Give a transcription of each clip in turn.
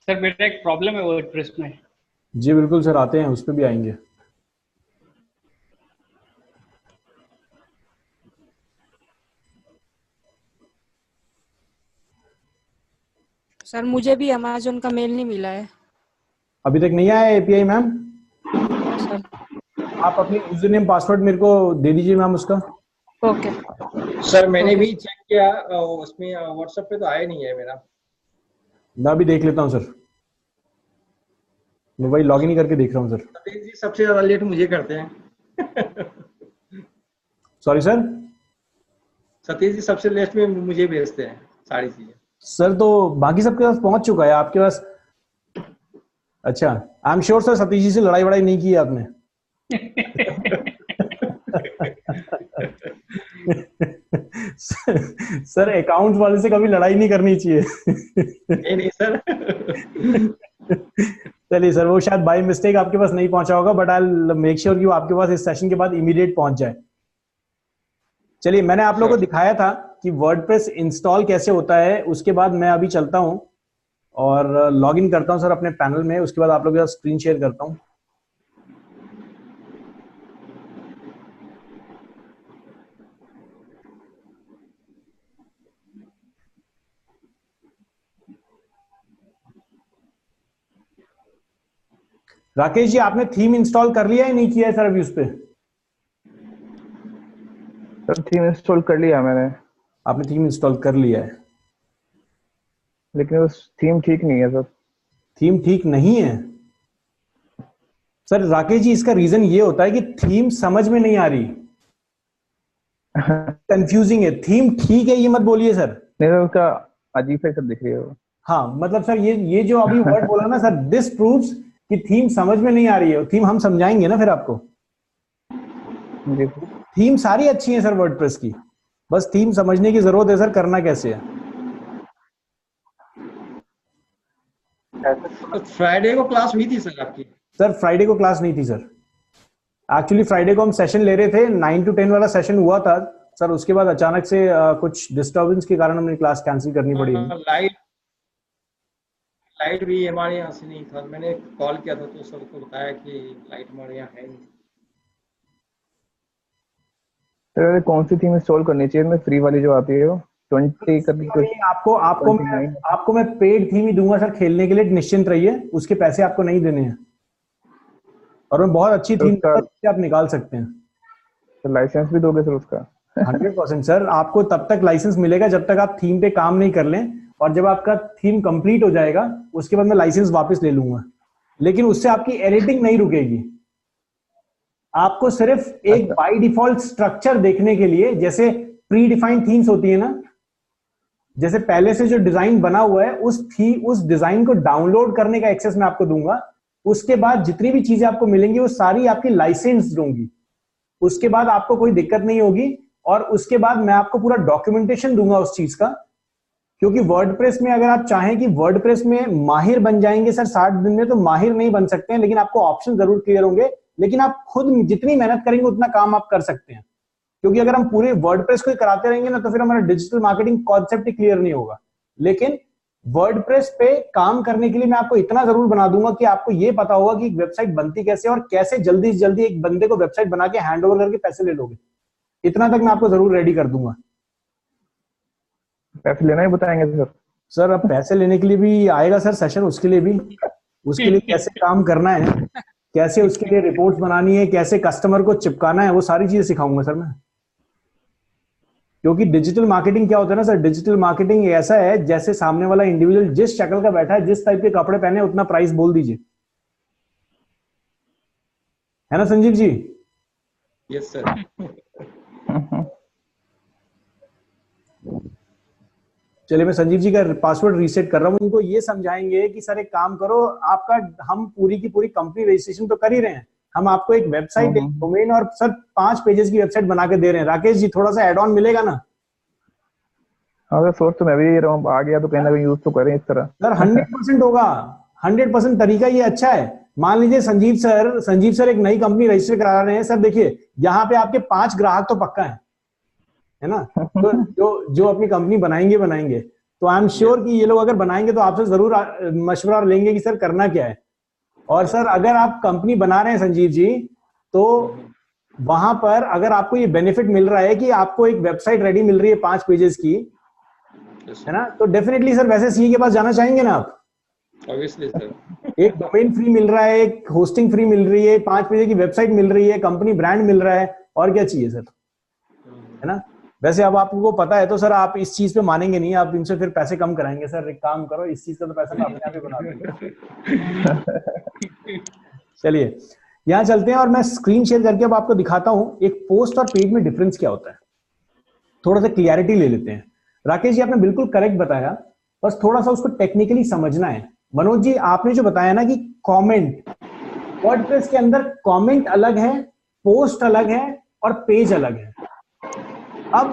Sir मेरा एक problem है वर्डप्रेस में। जी बिल्कुल सर, आते हैं, उस पर भी आएंगे। सर मुझे भी अमेजोन का मेल नहीं मिला है। अभी तक नहीं आया एपीआई मैम? No sir. आप अपनी यूजर नेम पासवर्ड मेरे को दे दीजिए मैम उसका। ओके। सर मैंने ओके। भी चेक किया, उसमें व्हाट्सएप पे तो आया नहीं है मेरा। मैं अभी देख लेता हूँ सर, मैं वही लॉग इन करके देख रहा हूँ सर। सतीश जी सबसे ज्यादा लेट मुझे करते हैं। Sorry sir. सतीश जी सबसे लेट में मुझे भेजते हैं सारी चीजें। सर तो बाकी सबके पास पहुंच चुका है, आपके पास? अच्छा, I am sure sir Satish ji से लड़ाई वड़ाई नहीं की है आपने। सर अकाउंट्स वाले से कभी लड़ाई नहीं करनी चाहिए। नहीं नहीं सर। चलिए सर, वो शायद बाय मिस्टेक आपके पास नहीं पहुंचा होगा, but I will make sure कि वो आपके पास इस सेशन के बाद इमीडिएट पहुंच जाए। चलिए, मैंने आप लोगों को दिखाया था कि वर्डप्रेस इंस्टॉल कैसे होता है। उसके बाद मैं अभी चलता हूं और लॉग इन करता हूं सर अपने पैनल में, उसके बाद आप लोगों के साथ स्क्रीन शेयर करता हूं। राकेश जी, आपने थीम इंस्टॉल कर लिया है नहीं किया है सर अभी उस पे? सर थीम इंस्टॉल कर लिया मैंने। आपने थीम इंस्टॉल कर लिया है, लेकिन उस थीम ठीक नहीं है सर। थीम ठीक नहीं है सर? राकेश जी, इसका रीजन ये होता है कि थीम समझ में नहीं आ रही, कंफ्यूजिंग है। थीम ठीक है ये मत बोलिए सर। नहीं सर, उसका अजीब सा सब दिख रही है वो। हाँ मतलब सर, ये जो अभी वर्ड बोला ना सर, दिस प्रूव्स कि थीम समझ में नहीं आ रही है। थीम हम समझाएंगे ना फिर आपको। जी। थीम सारी अच्छी है सर वर्डप्रेस की, बस थीम समझने की जरूरत है सर, करना कैसे है। तो फ्राइडे को क्लास हुई थी सर आपकी? सर फ्राइडे को क्लास नहीं थी सर। एक्चुअली फ्राइडे को हम सेशन ले रहे थे, 9 to 10 वाला सेशन हुआ था सर। उसके बाद अचानक से कुछ डिस्टर्बेंस के कारण हमें क्लास कैंसिल करनी पड़ी। लाइट भी हमारे यहाँ से नहीं था। मैंने कॉल किया था तो सबको बताया कि लाइट हमारे यहाँ है नहीं। सर कौन सी थीम इंस्टॉल करनी चाहिए? मैं फ्री वाली जो आती है वो 20 करके कुछ। आपको मैं पेड थीम ही दूंगा सर खेलने के लिए, निश्चिंत रहिए। उसके पैसे आपको नहीं देने हैं, और मैं बहुत अच्छी थीम आप निकाल सकते हैं। तो लाइसेंस भी दोगे सर उसका? 100% सर, आपको तब तक लाइसेंस मिलेगा जब तक आप थीम पे काम नहीं कर लें, और जब आपका थीम कंप्लीट हो जाएगा उसके बाद मैं लाइसेंस वापस ले लूंगा। लेकिन उससे आपकी एडिटिंग नहीं रुकेगी। आपको सिर्फ एक बाय डिफॉल्ट स्ट्रक्चर देखने के लिए, जैसे प्री डिफाइंड थीम्स होती है ना, जैसे पहले से जो डिजाइन बना हुआ है उस डिजाइन को डाउनलोड करने का एक्सेस मैं आपको दूंगा। उसके बाद जितनी भी चीजें आपको मिलेंगी वो सारी आपकी लाइसेंस होंगी। उसके बाद आपको कोई दिक्कत नहीं होगी, और उसके बाद मैं आपको पूरा डॉक्यूमेंटेशन दूंगा उस चीज का। क्योंकि वर्डप्रेस में अगर आप चाहें कि वर्डप्रेस में माहिर बन जाएंगे सर 60 दिन में, तो माहिर नहीं बन सकते हैं, लेकिन आपको ऑप्शन जरूर क्लियर होंगे। लेकिन आप खुद जितनी मेहनत करेंगे उतना काम आप कर सकते हैं। क्योंकि अगर हम पूरे वर्डप्रेस को कराते रहेंगे ना, तो फिर हमारा डिजिटल मार्केटिंग कॉन्सेप्ट ही क्लियर नहीं होगा। लेकिन वर्डप्रेस पे काम करने के लिए मैं आपको इतना जरूर बना दूंगा कि आपको ये पता होगा कि वेबसाइट बनती कैसे, और कैसे जल्दी से जल्दी एक बंदे को वेबसाइट बना के हैंड ओवर करके पैसे ले लोगे। इतना तक मैं आपको जरूर रेडी कर दूंगा। पैसे लेना ही बताएंगे सर? सर अब पैसे लेने के लिए भी आएगा सर सेशन, उसके लिए भी, उसके लिए कैसे काम करना है, कैसे उसके लिए रिपोर्ट्स बनानी है, कैसे कस्टमर को चिपकाना है, वो सारी चीजें सिखाऊंगा सर मैं। क्योंकि डिजिटल मार्केटिंग क्या होता है ना सर, डिजिटल मार्केटिंग ऐसा है जैसे सामने वाला इंडिविजुअल जिस शक्ल का बैठा है, जिस टाइप के कपड़े पहने, उतना प्राइस बोल दीजिए, है ना संजीव जी? Yes sir. चलिए, मैं संजीव जी का पासवर्ड रीसेट कर रहा हूं। इनको ये समझाएंगे कि सर एक काम करो, आपका हम पूरी की पूरी कंपनी रजिस्ट्रेशन तो कर ही रहे हैं, हम आपको एक वेबसाइट, एक डोमेन और सर 5 पेजेस की वेबसाइट बना के दे रहे हैं। राकेश जी, थोड़ा सा एड ऑन मिलेगा ना? हाँ सर, सोच तो मैं भी ये रहा हूँ, आ गया तो कहीं ना कहीं यूज तो करें इस तरह। सर 100% होगा, 100% तरीका ये अच्छा है। मान लीजिए संजीव सर एक नई कंपनी रजिस्टर करा रहे हैं सर। देखिए यहाँ पे आपके 5 ग्राहक तो पक्का है ना? तो जो अपनी कंपनी बनाएंगे, तो आई एम श्योर कि ये लोग अगर बनाएंगे तो आपसे जरूर मशवरा लेंगे कि सर करना क्या है। और सर अगर आप कंपनी बना रहे हैं संजीव जी, तो वहां पर अगर आपको ये बेनिफिट मिल रहा है कि आपको एक वेबसाइट रेडी मिल रही है 5 पेजेस की, है ना, तो डेफिनेटली सर वैसे सीए के पास जाना चाहेंगे ना आप? Obviously sir. एक डोमेन फ्री मिल रहा है, एक होस्टिंग फ्री मिल रही है, 5 पेज की वेबसाइट मिल रही है, कंपनी ब्रांड मिल रहा है, और क्या चाहिए सर, है ना। वैसे अब आपको पता है तो सर आप इस चीज पे मानेंगे नहीं, आप इनसे फिर पैसे कम कराएंगे। सर एक काम करो, इस चीज का तो पैसा तो अपने आप ही बना देंगे। चलिए यहाँ चलते हैं और मैं स्क्रीन शेयर करके अब आपको दिखाता हूँ एक पोस्ट और पेज में डिफरेंस क्या होता है। थोड़ा सा क्लियरिटी ले लेते हैं। राकेश जी आपने बिल्कुल करेक्ट बताया, बस थोड़ा सा उसको टेक्निकली समझना है। मनोज जी आपने जो बताया ना कि कमेंट, वर्डप्रेस के अंदर कमेंट अलग है, पोस्ट अलग है और पेज अलग है। अब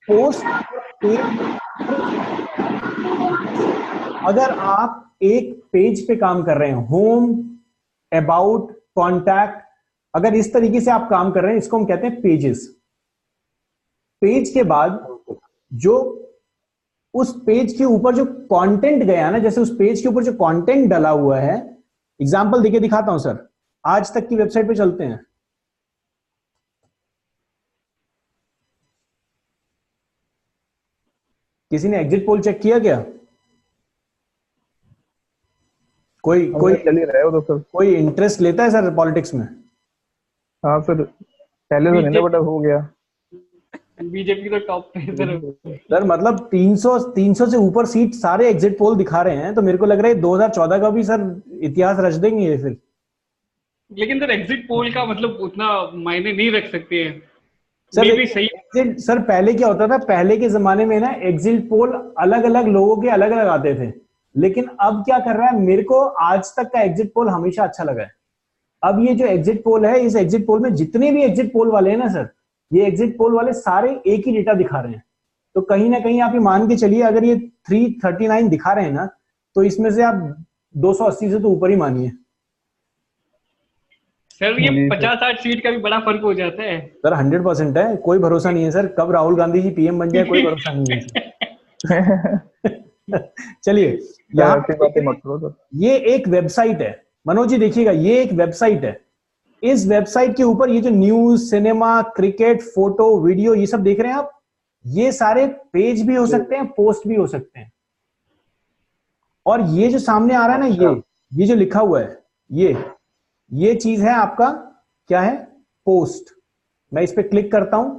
पोस्ट और पेज, अगर आप एक पेज पे काम कर रहे हैं, होम, अबाउट, कॉन्टैक्ट, अगर इस तरीके से आप काम कर रहे हैं, इसको हम कहते हैं पेजेस। पेज के बाद जो उस पेज के ऊपर जो कंटेंट गया ना, जैसे उस पेज के ऊपर जो कंटेंट डला हुआ है, एग्जांपल देके दिखाता हूं सर। आज तक की वेबसाइट पे चलते हैं। किसी ने एग्जिट पोल चेक किया क्या? कोई चल ही रहा है वो तो सर। कोई इंटरेस्ट लेता है सर पॉलिटिक्स में? हाँ सर, पहले तो नहीं, बट अब हो गया। बीजेपी तो टॉप पे है सर मतलब 300 से ऊपर सीट सारे एग्जिट पोल दिखा रहे हैं, तो मेरे को लग रहा है 2014 का भी सर इतिहास रच देंगे ये फिर। लेकिन सर एग्जिट पोल का मतलब उतना मायने नहीं रख सकते हैं सर। भी सही सर पहले क्या होता था, पहले के जमाने में ना एग्जिट पोल अलग अलग लोगों के अलग अलग आते थे, लेकिन अब क्या कर रहा है, मेरे को आज तक का एग्जिट पोल हमेशा अच्छा लगा है। अब ये जो एग्जिट पोल है, इस एग्जिट पोल में जितने भी एग्जिट पोल वाले हैं ना सर, ये एग्जिट पोल वाले सारे एक ही डेटा दिखा रहे हैं। तो कहीं ना कहीं आप ये मान के चलिए, अगर ये 339 दिखा रहे हैं ना, तो इसमें से आप 280 से तो ऊपर ही मानिए सर। ये 50-60 सीट का भी बड़ा फर्क हो जाता है सर। 100% है, कोई भरोसा नहीं है सर, कब राहुल गांधी जी पीएम बन जाए कोई भरोसा नहीं है। चलिए ये एक वेबसाइट है मनोज जी, देखिएगा ये एक वेबसाइट है। इस वेबसाइट के ऊपर ये जो news, cinema, cricket, photo, video, ये सब देख रहे हैं आप, ये सारे पेज भी हो सकते हैं, पोस्ट भी हो सकते हैं। और ये जो सामने आ रहा है ना, ये जो लिखा हुआ है, ये चीज है आपका क्या है, पोस्ट। मैं इस पे क्लिक करता हूं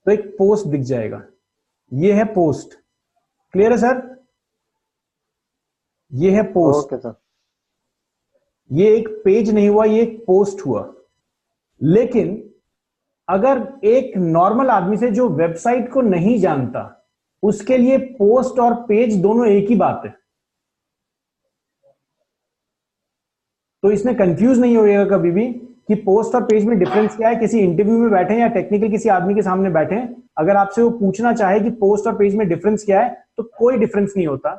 तो एक पोस्ट दिख जाएगा, ये है पोस्ट। क्लियर है सर? ये है पोस्ट। Okay sir. ये एक पेज नहीं हुआ, ये एक पोस्ट हुआ। लेकिन अगर एक नॉर्मल आदमी से जो वेबसाइट को नहीं जानता, उसके लिए पोस्ट और पेज दोनों एक ही बात है। तो इसमें कंफ्यूज नहीं होएगा कभी भी कि पोस्ट और पेज में डिफरेंस क्या है। किसी इंटरव्यू में बैठे या टेक्निकल किसी आदमी के सामने बैठे, अगर आपसे वो पूछना चाहे कि पोस्ट और पेज में डिफरेंस क्या है, तो कोई डिफरेंस नहीं होता।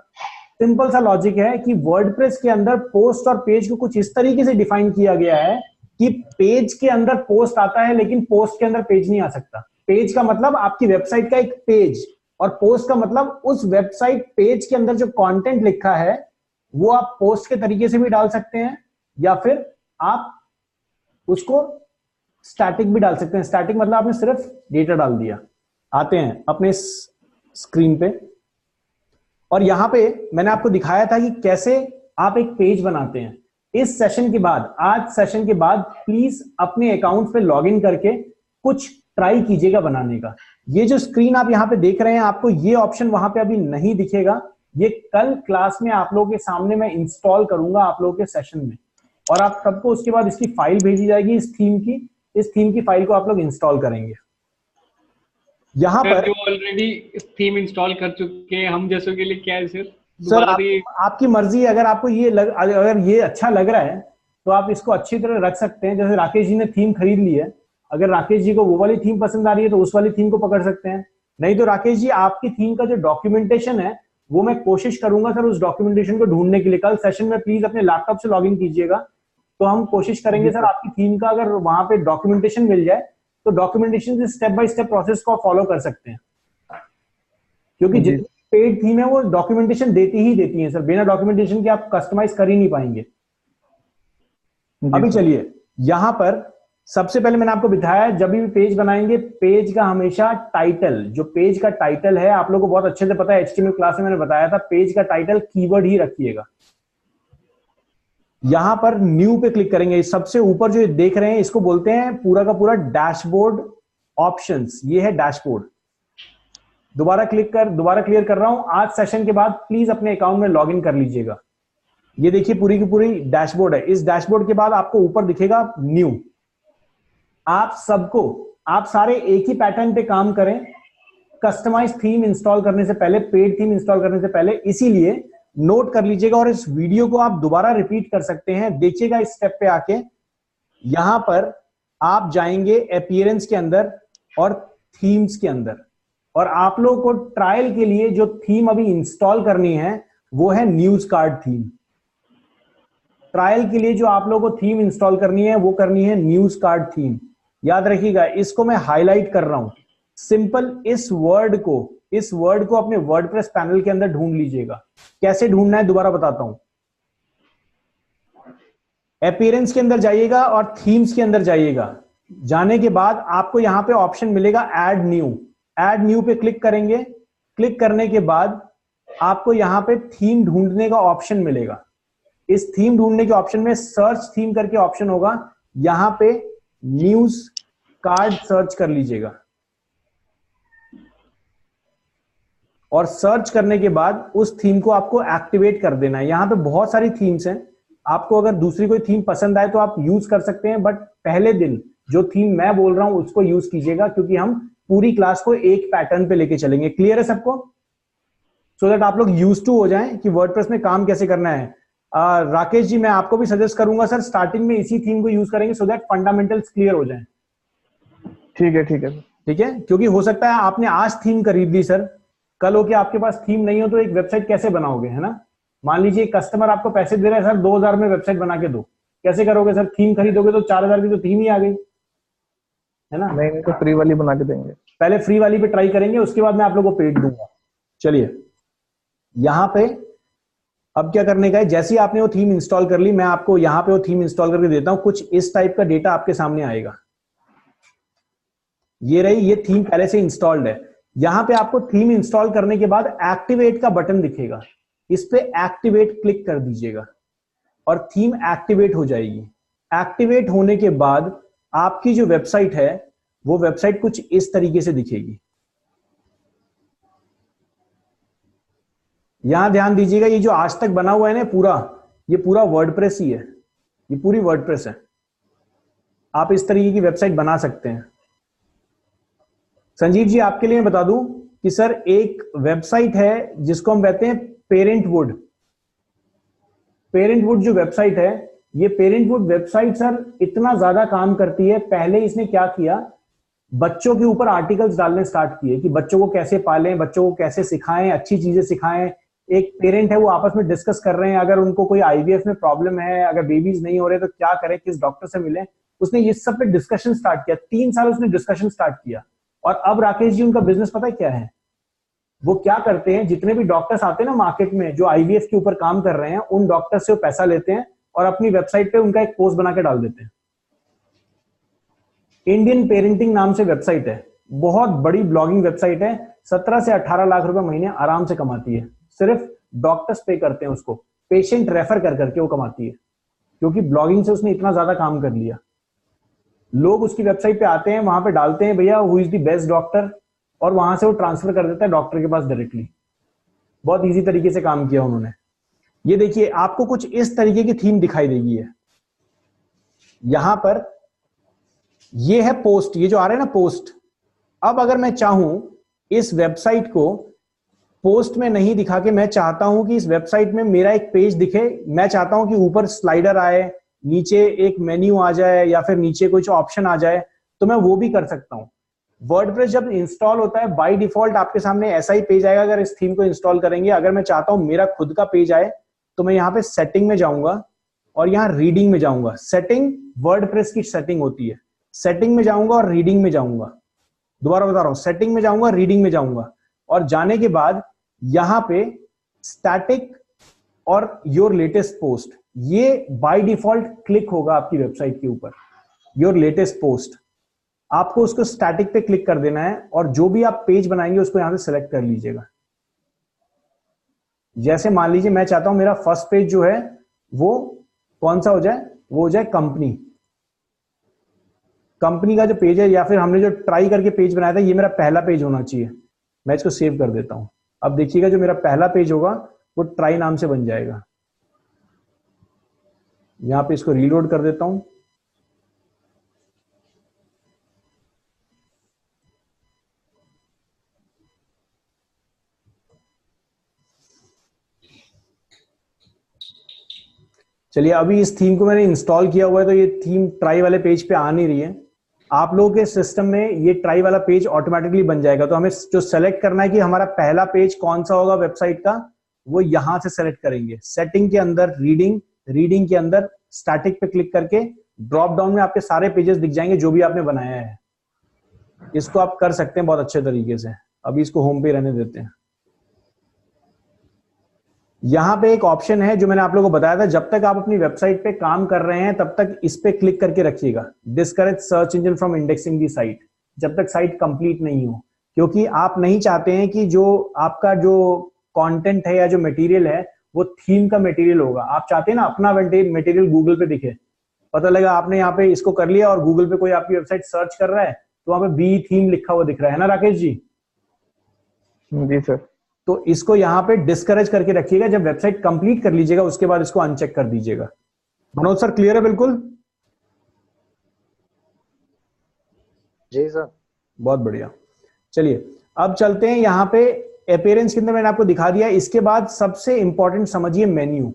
सिंपल सा लॉजिक है कि वर्डप्रेस के अंदर पोस्ट और पेज को कुछ इस तरीके से डिफाइन किया गया है कि पेज के अंदर पोस्ट आता है, लेकिन पोस्ट के अंदर पेज नहीं आ सकता। पेज का मतलब आपकी वेबसाइट का एक पेज, और पोस्ट का मतलब उस वेबसाइट पेज के अंदर जो कंटेंट लिखा है वो आप पोस्ट के तरीके से भी डाल सकते हैं, या फिर आप उसको स्टैटिक भी डाल सकते हैं। स्टैटिक मतलब आपने सिर्फ डेटा डाल दिया। आते हैं अपने स्क्रीन पे, और यहां पे मैंने आपको दिखाया था कि कैसे आप एक पेज बनाते हैं। इस सेशन के बाद, आज सेशन के बाद, प्लीज अपने अकाउंट पे लॉगिन करके कुछ ट्राई कीजिएगा बनाने का। ये जो स्क्रीन आप यहां पे देख रहे हैं, आपको ये ऑप्शन वहां पे अभी नहीं दिखेगा। ये कल क्लास में आप लोगों के सामने मैं इंस्टॉल करूंगा आप लोगों के सेशन में, और आप सबको उसके बाद इसकी फाइल भेजी जाएगी इस थीम की। इस थीम की फाइल को आप लोग इंस्टॉल करेंगे। यहाँ पर जो ऑलरेडी थीम इंस्टॉल कर चुके हैं, हम जैसों के लिए क्या है सर आपकी मर्जी है। अगर आपको अगर ये अच्छा लग रहा है तो आप इसको अच्छी तरह रख सकते हैं। जैसे राकेश जी ने थीम खरीद ली है, अगर राकेश जी को वो वाली थीम पसंद आ रही है तो उस वाली थीम को पकड़ सकते हैं। नहीं तो राकेश जी आपकी थीम का जो डॉक्यूमेंटेशन है वो मैं कोशिश करूंगा सर उस डॉक्यूमेंटेशन को ढूंढने के लिए। कल सेशन में प्लीज अपने लैपटॉप से लॉगिन कीजिएगा, तो हम कोशिश करेंगे सर आपकी थीम का अगर वहां पे डॉक्यूमेंटेशन मिल जाए तो डॉक्यूमेंटेशन से स्टेप बाय स्टेप प्रोसेस को फॉलो कर सकते हैं। क्योंकि जितनी पेड थीम है वो डॉक्यूमेंटेशन देती ही देती है सर, बिना डॉक्यूमेंटेशन के आप कस्टमाइज कर ही नहीं पाएंगे। अभी चलिए यहां पर सबसे पहले मैंने आपको बताया जब भी पेज बनाएंगे पेज का हमेशा टाइटल, जो पेज का टाइटल है आप लोगों को बहुत अच्छे से पता है, HTML क्लास में मैंने बताया था, पेज का टाइटल कीवर्ड ही रखिएगा। यहां पर न्यू पे क्लिक करेंगे, सबसे ऊपर जो देख रहे हैं इसको बोलते हैं पूरा का पूरा डैशबोर्ड ऑप्शंस, ये है डैशबोर्ड। दोबारा क्लियर कर रहा हूं। आज सेशन के बाद प्लीज अपने अकाउंट में लॉग इन कर लीजिएगा। ये देखिए पूरी की पूरी डैशबोर्ड है। इस डैशबोर्ड के बाद आपको ऊपर दिखेगा न्यू। आप सारे एक ही पैटर्न पे काम करें कस्टमाइज थीम इंस्टॉल करने से पहले, पेड थीम इंस्टॉल करने से पहले, इसीलिए नोट कर लीजिएगा और इस वीडियो को आप दोबारा रिपीट कर सकते हैं। देखिएगा इस स्टेप पे आके, यहां पर आप जाएंगे अपीयरेंस के अंदर और थीम्स के अंदर, और आप लोगों को ट्रायल के लिए जो थीम अभी इंस्टॉल करनी है वो है न्यूज कार्ड थीम। ट्रायल के लिए जो आप लोगों को थीम इंस्टॉल करनी है वो करनी है न्यूज कार्ड थीम। याद रखिएगा, इसको मैं हाईलाइट कर रहा हूं। सिंपल इस वर्ड को अपने वर्डप्रेस पैनल के अंदर ढूंढ लीजिएगा। कैसे ढूंढना है दोबारा बताता हूं। अपीयरेंस के अंदर जाइएगा और थीम्स के अंदर जाइएगा। जाने के बाद आपको यहां पे ऑप्शन मिलेगा ऐड न्यू पे क्लिक करेंगे। क्लिक करने के बाद आपको यहां पे थीम ढूंढने का ऑप्शन मिलेगा। इस थीम ढूंढने के ऑप्शन में सर्च थीम करके ऑप्शन होगा, यहां पे न्यूज कार्ड सर्च कर लीजिएगा। और सर्च करने के बाद उस थीम को आपको एक्टिवेट कर देना है। यहां पे बहुत सारी थीम्स हैं, आपको अगर दूसरी कोई थीम पसंद आए तो आप यूज कर सकते हैं, बट पहले दिन जो थीम मैं बोल रहा हूं उसको यूज कीजिएगा, क्योंकि हम पूरी क्लास को एक पैटर्न पे लेके चलेंगे। क्लियर है सबको? सो दैट आप लोग यूज टू हो जाएं कि वर्डप्रेस में काम कैसे करना है। राकेश जी, मैं आपको भी सजेस्ट करूंगा सर, स्टार्टिंग में इसी थीम को यूज करेंगे सो दैट फंडामेंटल्स क्लियर हो जाएं। ठीक है क्योंकि हो सकता है आपने आज थीम खरीद ली सर, कल होके आपके पास थीम नहीं हो तो एक वेबसाइट कैसे बनाओगे, है ना? मान लीजिए कस्टमर आपको पैसे दे रहा है सर 2000 में वेबसाइट बना के दो, कैसे करोगे सर? थीम खरीदोगे तो 4000 की तो थीम ही आ गई, है ना? नहीं तो फ्री वाली बना के देंगे। पहले फ्री वाली पे ट्राई करेंगे, उसके बाद मैं आप लोगों को पेड दूंगा। चलिए यहां पे अब क्या करने का है, जैसे ही आपने वो थीम इंस्टॉल कर ली, मैं आपको यहां पे वो थीम इंस्टॉल करके देता हूं। कुछ इस टाइप का डेटा आपके सामने आएगा। ये रही, ये थीम पहले से इंस्टॉल्ड है। यहां पे आपको थीम इंस्टॉल करने के बाद एक्टिवेट का बटन दिखेगा, इस पे एक्टिवेट क्लिक कर दीजिएगा और थीम एक्टिवेट हो जाएगी। एक्टिवेट होने के बाद आपकी जो वेबसाइट है वो वेबसाइट कुछ इस तरीके से दिखेगी। यहां ध्यान दीजिएगा, ये जो आज तक बना हुआ है ना ये पूरा वर्डप्रेस ही है, ये पूरी वर्डप्रेस है। आप इस तरीके की वेबसाइट बना सकते हैं। संजीव जी, आपके लिए मैं बता दूं कि सर एक वेबसाइट है जिसको हम कहते हैं पेरेंटवुड। पेरेंटवुड जो वेबसाइट है, ये पेरेंटवुड वेबसाइट सर इतना ज्यादा काम करती है। पहले इसने क्या किया, बच्चों के ऊपर आर्टिकल्स डालने स्टार्ट किए कि बच्चों को कैसे पालें, बच्चों को कैसे सिखाएं, अच्छी चीजें सिखाएं। एक पेरेंट है वो आपस में डिस्कस कर रहे हैं, अगर उनको कोई आईवीएफ में प्रॉब्लम है, अगर बेबीज नहीं हो रहे तो क्या करें, किस डॉक्टर से मिलें। उसने ये सब पे डिस्कशन स्टार्ट किया। 3 साल उसने डिस्कशन स्टार्ट किया। और अब राकेश जी उनका बिजनेस पता है क्या है? वो क्या करते हैं, जितने भी डॉक्टर्स आते हैं ना मार्केट में जो आईवीएफ के ऊपर काम कर रहे हैं, उन डॉक्टर से वो पैसा लेते हैं और अपनी वेबसाइट पे उनका एक पोस्ट बना के डाल देते हैं। इंडियन पेरेंटिंग नाम से वेबसाइट है, बहुत बड़ी ब्लॉगिंग वेबसाइट है। 17 से 18 लाख रुपए महीने आराम से कमाती है। सिर्फ डॉक्टर्स पे करते हैं उसको, पेशेंट रेफर कर करके वो कमाती है, क्योंकि ब्लॉगिंग से उसने इतना ज्यादा काम कर लिया। लोग उसकी वेबसाइट पे आते हैं, वहां पे डालते हैं भैया who is the best doctor, और वहां से वो ट्रांसफर कर देता है डॉक्टर के पास डायरेक्टली। बहुत इजी तरीके से काम किया उन्होंने। ये देखिए आपको कुछ इस तरीके की थीम दिखाई देगी है। यहां पर ये है पोस्ट, ये जो आ रहा है ना पोस्ट। अब अगर मैं चाहूं इस वेबसाइट को पोस्ट में नहीं दिखा के, मैं चाहता हूं कि इस वेबसाइट में मेरा एक पेज दिखे, मैं चाहता हूं कि ऊपर स्लाइडर आए, नीचे एक मेन्यू आ जाए, या फिर नीचे कुछ ऑप्शन आ जाए, तो मैं वो भी कर सकता हूं। वर्डप्रेस जब इंस्टॉल होता है बाय डिफॉल्ट आपके सामने ऐसा ही पेज आएगा अगर इस थीम को इंस्टॉल करेंगे। अगर मैं चाहता हूं मेरा खुद का पेज आए तो मैं यहाँ पे सेटिंग में जाऊंगा और यहाँ रीडिंग में जाऊंगा। सेटिंग वर्डप्रेस की सेटिंग होती है, सेटिंग में जाऊंगा और रीडिंग में जाऊंगा। दोबारा बता रहा हूं, सेटिंग में जाऊंगा, रीडिंग में जाऊंगा, और जाने के बाद यहाँ पे स्टैटिक और योर लेटेस्ट पोस्ट, ये बाय डिफॉल्ट क्लिक होगा आपकी वेबसाइट के ऊपर। योर लेटेस्ट पोस्ट, आपको उसको स्टैटिक पे क्लिक कर देना है और जो भी आप पेज बनाएंगे उसको यहां से सिलेक्ट कर लीजिएगा। जैसे मान लीजिए मैं चाहता हूं मेरा फर्स्ट पेज जो है वो कौन सा हो जाए, वो हो जाए कंपनी का जो पेज है, या फिर हमने जो ट्राई करके पेज बनाया था ये मेरा पहला पेज होना चाहिए। मैं इसको सेव कर देता हूं। अब देखिएगा जो मेरा पहला पेज होगा वो ट्राई नाम से बन जाएगा। यहां पे इसको रीलोड कर देता हूं। चलिए, अभी इस थीम को मैंने इंस्टॉल किया हुआ है तो ये थीम ट्राई वाले पेज पे आ नहीं रही है। आप लोगों के सिस्टम में ये ट्राई वाला पेज ऑटोमेटिकली बन जाएगा। तो हमें जो सेलेक्ट करना है कि हमारा पहला पेज कौन सा होगा वेबसाइट का, वो यहां से सेलेक्ट करेंगे। सेटिंग के अंदर रीडिंग के अंदर स्टैटिक पे क्लिक करके ड्रॉप डाउन में आपके सारे पेजेस दिख जाएंगे जो भी आपने बनाया है। इसको आप कर सकते हैं बहुत अच्छे तरीके से। अभी इसको होम पे रहने देते हैं। यहां पे एक ऑप्शन है जो मैंने आप लोगों को बताया था, जब तक आप अपनी वेबसाइट पे काम कर रहे हैं तब तक इस पे क्लिक करके रखिएगा। Discourage search engine from indexing the site, जब तक साइट कंप्लीट नहीं हो, क्योंकि आप नहीं चाहते हैं कि जो आपका जो कंटेंट है या जो मटेरियल है वो थीम का मटेरियल होगा। आप चाहते हैं ना अपना मटेरियल गूगल पे दिखे। पता लगा आपने यहाँ पे इसको कर लिया और गूगल पे कोई आपकी वेबसाइट सर्च कर रहा है तो वहां पे बी थीम लिखा हुआ दिख रहा है ना राकेश जी? जी सर। तो इसको यहाँ पे डिस्करेज करके रखिएगा। जब वेबसाइट कंप्लीट कर लीजिएगा उसके बाद इसको अनचेक कर दीजिएगा। मनोज सर क्लियर है बिल्कुल? जी सर। बहुत बढ़िया। चलिए अब चलते हैं यहाँ पे अपीयरेंस के अंदर मैंने आपको दिखा दिया। इसके बाद सबसे इंपॉर्टेंट समझिए मेन्यू।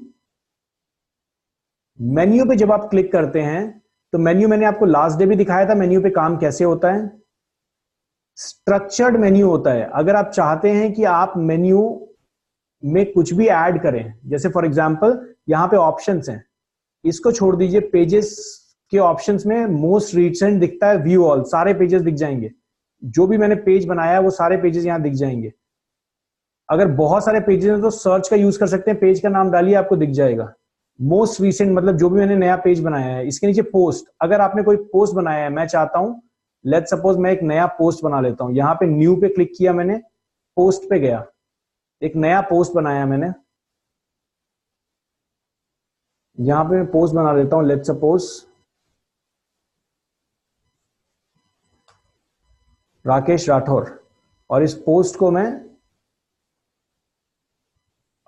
मेन्यू पे जब आप क्लिक करते हैं तो मेन्यू मैंने आपको लास्ट डे भी दिखाया था मेन्यू पे काम कैसे होता है। स्ट्रक्चर्ड मेन्यू होता है। अगर आप चाहते हैं कि आप मेन्यू में कुछ भी ऐड करें, जैसे फॉर एग्जांपल यहां पे ऑप्शंस हैं, इसको छोड़ दीजिए। पेजेस के ऑप्शंस में मोस्ट रिसेंट दिखता है, व्यू ऑल, सारे पेजेस दिख जाएंगे। जो भी मैंने पेज बनाया है वो सारे पेजेस यहां दिख जाएंगे। अगर बहुत सारे पेजेस हैं तो सर्च का यूज कर सकते हैं, पेज का नाम डालिए आपको दिख जाएगा। मोस्ट रिसेंट मतलब जो भी मैंने नया पेज बनाया है। इसके नीचे पोस्ट, अगर आपने कोई पोस्ट बनाया है, मैं चाहता हूं लेट्स सपोज मैं एक नया पोस्ट बना लेता हूं। यहां पे न्यू पे क्लिक किया मैंने, पोस्ट पे गया, एक नया पोस्ट बनाया मैंने। यहां पे मैं पोस्ट बना लेता हूं लेट्स सपोज राकेश राठौर, और इस पोस्ट को मैं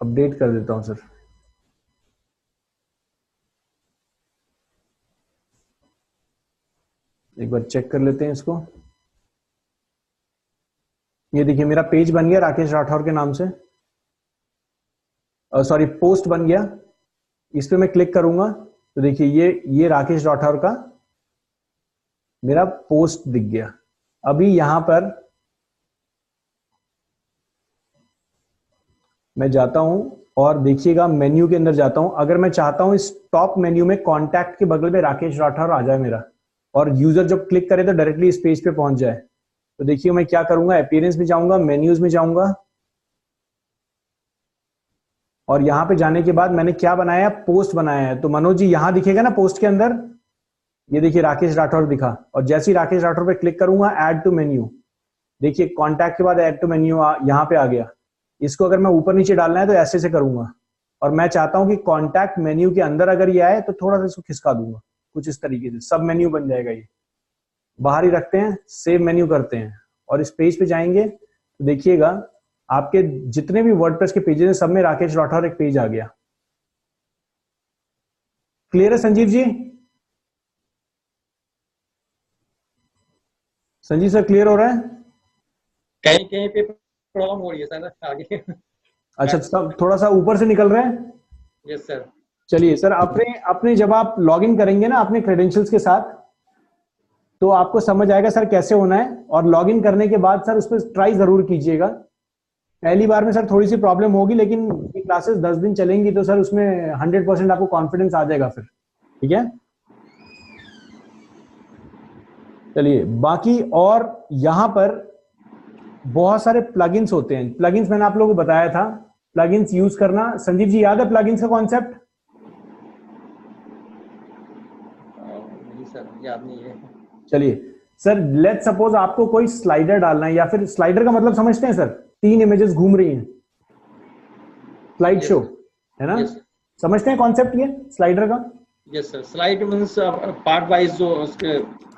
अपडेट कर देता हूं सर। एक बार चेक कर लेते हैं इसको। ये देखिए मेरा पेज बन गया राकेश राठौर के नाम से, सॉरी पोस्ट बन गया। इस पे मैं क्लिक करूंगा तो देखिए ये राकेश राठौर का मेरा पोस्ट दिख गया। अभी यहां पर मैं जाता हूं और देखिएगा मेन्यू के अंदर जाता हूं। अगर मैं चाहता हूं इस टॉप मेन्यू में कॉन्टैक्ट के बगल में राकेश राठौर आ जाए मेरा, और यूजर जब क्लिक करे तो डायरेक्टली इस पेज पे पहुंच जाए, तो देखिए मैं क्या करूंगा, अपीयरेंस में जाऊंगा, मेन्यूज में जाऊंगा, और यहां पे जाने के बाद मैंने क्या बनाया, पोस्ट बनाया है। तो मनोज जी यहां दिखेगा ना पोस्ट के अंदर, ये देखिए राकेश राठौर दिखा, और जैसे ही राकेश राठौर पे क्लिक करूंगा ऐड टू मेन्यू, देखिए कॉन्टैक्ट के बाद ऐड टू मेन्यू यहां पे आ गया। इसको अगर मैं ऊपर नीचे डालना है तो ऐसे से करूंगा, और मैं चाहता हूं कि कॉन्टैक्ट मेन्यू के अंदर अगर ये आए तो थोड़ा सा इसको खिसका दूंगा कुछ इस तरीके से, सब मेन्यू बन जाएगा। ये बाहर ही रखते हैं, सेव मेन्यू करते हैं और इस पेज पे जाएंगे तो देखिएगा आपके जितने भी वर्डप्रेस के पेजेस हैं सब में राकेश राठौर एक पेज आ गया। क्लियर है संजीव जी? संजीव सर क्लियर हो रहा है? कहीं कहीं पे प्रॉब्लम हो रही है सर आगे। अच्छा, सब थोड़ा सा ऊपर से निकल रहे हैं। Yes sir. चलिए सर, अपने जब आप लॉगिन करेंगे ना अपने क्रेडेंशियल्स के साथ तो आपको समझ आएगा सर कैसे होना है। और लॉगिन करने के बाद सर उस पर ट्राई जरूर कीजिएगा। पहली बार में सर थोड़ी सी प्रॉब्लम होगी, लेकिन ये क्लासेस 10 दिन चलेंगी तो सर उसमें 100% आपको कॉन्फिडेंस आ जाएगा फिर, ठीक है? चलिए बाकी, और यहां पर बहुत सारे प्लगइन्स होते हैं। प्लगइन्स मैंने आप लोगों को बताया था, प्लगइन्स यूज करना। संजीव जी याद है प्लगइन्स का कॉन्सेप्ट? नहीं सर, याद नहीं है। चलिए सर, लेट सपोज आपको कोई स्लाइडर डालना है, या फिर स्लाइडर का मतलब समझते हैं सर? 3 इमेजेस घूम रही हैं, स्लाइड शो, है ना? यस समझते हैं कॉन्सेप्ट ये स्लाइडर का? Yes sir, slide means part wise जो उसके।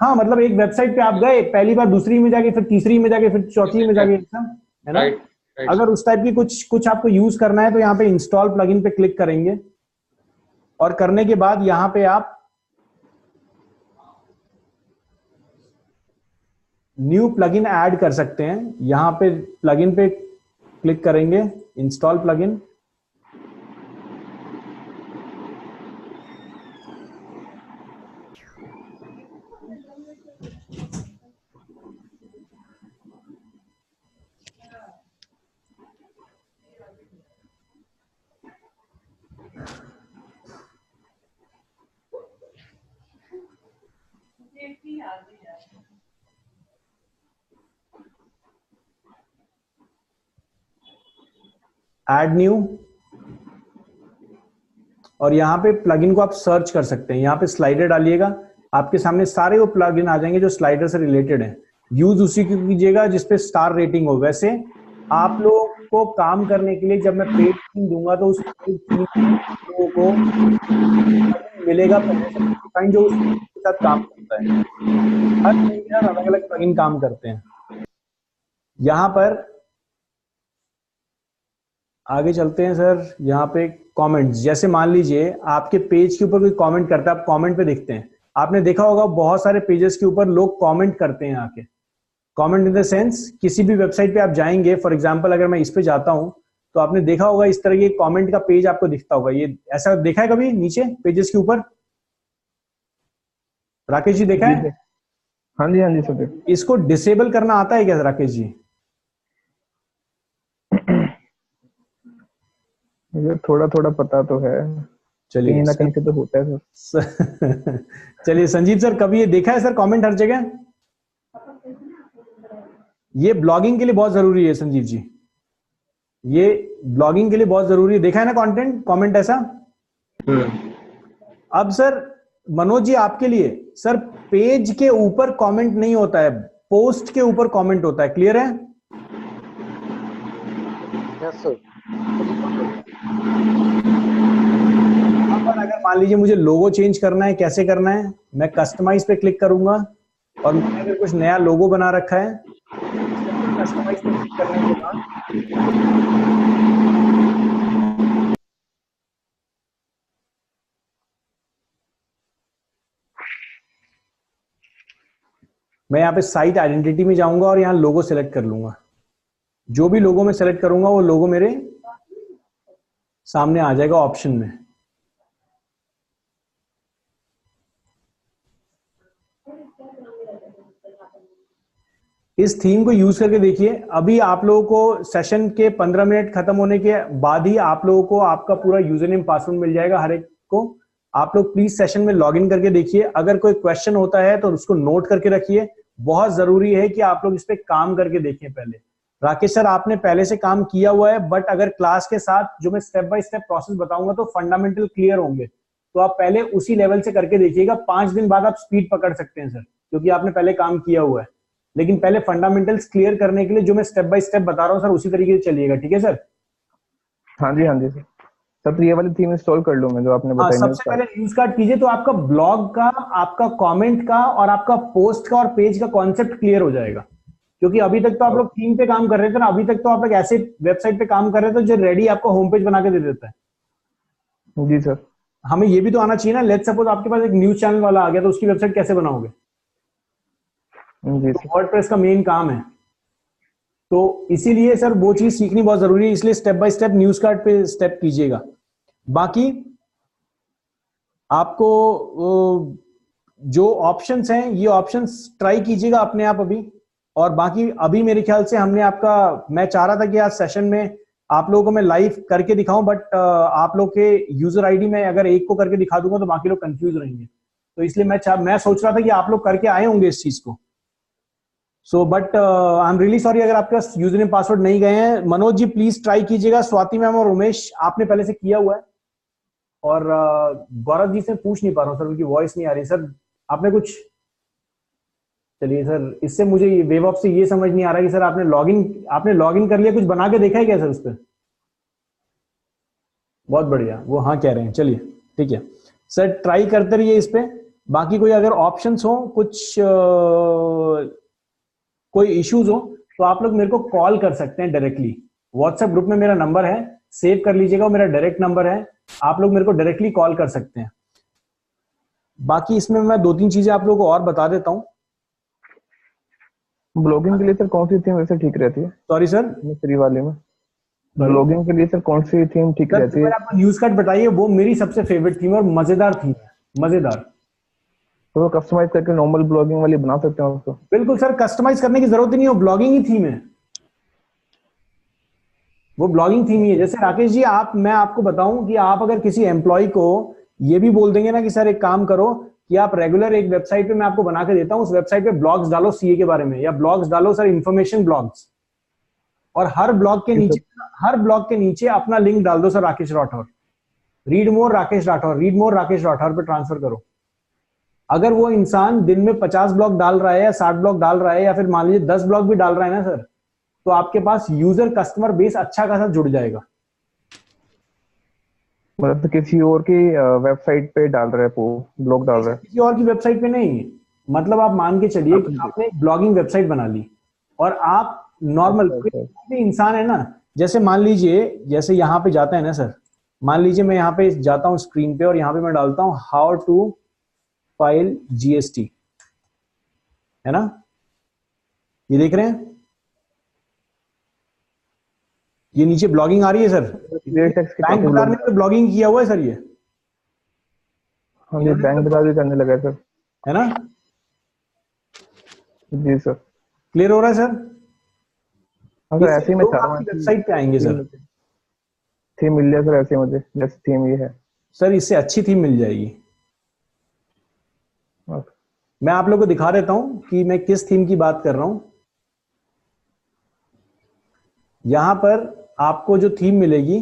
हाँ, मतलब एक वेबसाइट पे आप गए, पहली बार दूसरी में जाके, फिर तीसरी में जाके, फिर चौथी में जाके, है ना? राइट अगर उस टाइप की कुछ आपको यूज करना है तो यहाँ पे इंस्टॉल प्लगइन पे क्लिक करेंगे, और करने के बाद यहाँ पे आप न्यू प्लगइन ऐड कर सकते हैं। यहाँ पे प्लगइन पे क्लिक करेंगे, इंस्टॉल प्लगइन, ऐड न्यू, और यहाँ पे प्लगइन को आप सर्च कर सकते हैं। यहाँ पे स्लाइडर डालिएगा, आपके सामने सारे वो प्लगइन आ जाएंगे जो स्लाइडर से रिलेटेड है। यूज उसी को कीजिएगा जिसपे स्टार रेटिंग हो। वैसे आप लोगों को काम करने के लिए जब मैं पेड थीम दूंगा तो उस पेड थीम लोगों को मिलेगा पहले से प्रीडिफाइंड जो उसके साथ काम करता है। हर थीम के साथ अलग अलग प्लगइन काम करते हैं। यहाँ पर आगे चलते हैं सर। यहाँ पे कमेंट्स, जैसे मान लीजिए आपके पेज के ऊपर कोई कमेंट करता है, आप कमेंट पे देखते हैं, आपने देखा होगा बहुत सारे पेजेस के ऊपर लोग कमेंट करते हैं आके। कमेंट इन द सेंस, किसी भी वेबसाइट पे आप जाएंगे, फॉर एग्जांपल अगर मैं इस पे जाता हूं तो आपने देखा होगा इस तरह के कमेंट का पेज आपको दिखता होगा। ये ऐसा देखा है कभी नीचे पेजेस के ऊपर? राकेश जी देखा है? हाँ जी सर। इसको डिसेबल करना आता है क्या राकेश जी? मुझे थोड़ा थोड़ा पता तो है, चलिए कहीं ना कहीं से तो होता है सर। चलिए संजीव सर, कभी ये देखा है सर कमेंट हर जगह? ये ब्लॉगिंग के लिए बहुत जरूरी है संजीव जी, ये ब्लॉगिंग के लिए बहुत जरूरी है। देखा है ना कंटेंट कमेंट ऐसा? अब सर मनोज जी आपके लिए, सर पेज के ऊपर कमेंट नहीं होता है, पोस्ट के ऊपर कमेंट होता है। क्लियर है? Yes sir. अगर मान लीजिए मुझे लोगो चेंज करना है, कैसे करना है? मैं कस्टमाइज पे क्लिक करूंगा, और मैंने अगर कुछ नया लोगो बना रखा है, कस्टमाइज पे क्लिक करने के बाद मैं यहाँ पे साइट आइडेंटिटी में जाऊंगा और यहाँ लोगो सेलेक्ट कर लूंगा। जो भी लोगो मैं सेलेक्ट करूंगा वो लोगो मेरे सामने आ जाएगा ऑप्शन में। इस थीम को यूज करके देखिए। अभी आप लोगों को सेशन के 15 मिनट खत्म होने के बाद ही आप लोगों को आपका पूरा यूजर नेम पासवर्ड मिल जाएगा हर एक को। आप लोग प्लीज सेशन में लॉग इन करके देखिए। अगर कोई क्वेश्चन होता है तो उसको नोट करके रखिए। बहुत जरूरी है कि आप लोग इस पे काम करके देखें पहले। राकेश सर आपने पहले से काम किया हुआ है, बट अगर क्लास के साथ जो मैं स्टेप बाय स्टेप प्रोसेस बताऊंगा तो फंडामेंटल क्लियर होंगे। तो आप पहले उसी लेवल से करके देखिएगा। 5 दिन बाद आप स्पीड पकड़ सकते हैं सर, क्योंकि आपने पहले काम किया हुआ है। लेकिन पहले फंडामेंटल्स क्लियर करने के लिए जो मैं स्टेप बाय स्टेप बता रहा हूँ सर, उसी तरीके से चलिएगा। ठीक है सर? हाँ जी सर। तब तो ये वाली थीम इंस्टॉल कर लूं मैं जो आपने बताई। सबसे पहले न्यूज कार्ड कीजिए, तो आपका ब्लॉग का, आपका कमेंट का और आपका पोस्ट का और पेज का कॉन्सेप्ट क्लियर हो जाएगा। क्योंकि अभी तक तो आप लोग थीम पे काम कर रहे थे ना, अभी तक तो आप लोग ऐसे वेबसाइट पे काम कर रहे थे जो रेडी आपको होम पेज बना के दे देता है। जी सर। हमें ये भी तो आना चाहिए ना। लेट्स सपोज आपके पास एक न्यूज चैनल वाला आ गया, तो उसकी वेबसाइट कैसे बनाओगे? वर्डप्रेस का मेन काम है। तो इसीलिए सर वो चीज सीखनी बहुत जरूरी है। इसलिए step by step news card पे स्टेप कीजिएगा। बाकी आपको जो ऑप्शंस हैं, ये ऑप्शंस ट्राई कीजिएगा अपने आप अभी। और बाकी अभी मेरे ख्याल से हमने आपका, मैं चाह रहा था कि आज सेशन में आप लोगों को मैं लाइव करके दिखाऊं, बट आप लोग के यूजर आईडी में अगर एक को करके दिखा दूंगा तो बाकी लोग कंफ्यूज रहेंगे। तो इसलिए मैं सोच रहा था कि आप लोग करके आए होंगे इस चीज को। So but I am really sorry अगर आपके पास यूजर नेम पासवर्ड नहीं गए हैं। मनोज जी प्लीज ट्राई कीजिएगा। स्वाति मैम और उमेश आपने पहले से किया हुआ है। और गौरव जी से पूछ नहीं पा रहा हूँ सर, उनकी वॉइस नहीं आ रही सर। आपने कुछ, चलिए सर, इससे मुझे वेव ऑफ से ये समझ नहीं आ रहा कि सर आपने लॉगिन कर लिया, कुछ बना के देखा है क्या सर उस पर? बहुत बढ़िया, वो हाँ कह रहे हैं। चलिए ठीक है सर, ट्राई करते रहिए इस पे। बाकी कोई अगर ऑप्शंस हो, कुछ कोई इश्यूज हो, तो आप लोग मेरे को कॉल कर सकते हैं डायरेक्टली। व्हाट्सएप ग्रुप में मेरा नंबर है, सेव कर लीजिएगा, मेरा डायरेक्ट नंबर है। आप लोग मेरे को डायरेक्टली कॉल कर सकते हैं। बाकी इसमें मैं 2-3 चीजें आप लोगों को और बता देता हूँ। ब्लॉगिंग के लिए सर कौन सी थीम वैसे ठीक रहती है? सॉरी सर, फ्री वाले में ब्लॉगिंग के लिए सर कौन सी थीम ठीक रहती है? आपको न्यूज कार्ड बताइए, वो मेरी सबसे फेवरेट थीम है और मजेदार थीम है, मजेदार। तो वो कस्टमाइज करके नॉर्मल ब्लॉगिंग वाली बना सकते हैं उसको? बिल्कुल सर, कस्टमाइज करने की जरूरत ही नहीं है, वो ब्लॉगिंग ही थीम है, वो ब्लॉगिंग थीम ही है। जैसे राकेश जी, मैं आपको बताऊं कि आप अगर किसी एम्प्लॉय को ये भी बोल देंगे ना कि सर एक काम करो कि आप रेगुलर एक वेबसाइट पे मैं आपको बना के देता हूं, उस वेबसाइट पे ब्लॉग्स डालो सीए के बारे में, या ब्लॉग्स डालो सर इन्फॉर्मेशन ब्लॉग्स, और हर ब्लॉग के नीचे अपना लिंक डाल दो sir Rakesh Rathore, read more Rakesh Rathore, read more Rakesh Rathore पे ट्रांसफर करो। अगर वो इंसान दिन में 50 ब्लॉग डाल रहा है या 60 ब्लॉग डाल रहा है या फिर मान लीजिए 10 ब्लॉग भी डाल रहा है ना सर, तो आपके पास यूजर कस्टमर बेस अच्छा खासा जुड़ जाएगा। मतलब तो किसी और की वेबसाइट पे डाल रहे हैं, ब्लॉग डाल रहे हैं, किसी और की वेबसाइट पे नहीं। मतलब आप मान के चलिए कि आपने एक ब्लॉगिंग वेबसाइट बना ली और आप नॉर्मल इंसान है ना, जैसे मान लीजिए, जैसे यहाँ पे जाता है ना सर, मान लीजिए मैं यहाँ पे जाता हूँ स्क्रीन पे और यहाँ पे मैं डालता हूँ हाउ टू फाइल जीएसटी, है ना, ये देख रहे हैं, ये नीचे ब्लॉगिंग आ रही है सर, बैंक बाजार में ब्लॉगिंग किया हुआ है सर ये। हाँ, ये बैंक बाजार भी करने लगा है सर, है ना? जी सर। क्लियर हो रहा है सर? अगर ऐसे ही मैं वेबसाइट पे आएंगे सर, थीम मिल जाए सर, ऐसे मुझे जैसे थीम ये है सर, इससे अच्छी थीम मिल जाएगी। मैं आप लोगों को दिखा देता हूं कि मैं किस थीम की बात कर रहा हूं। यहां पर आपको जो थीम मिलेगी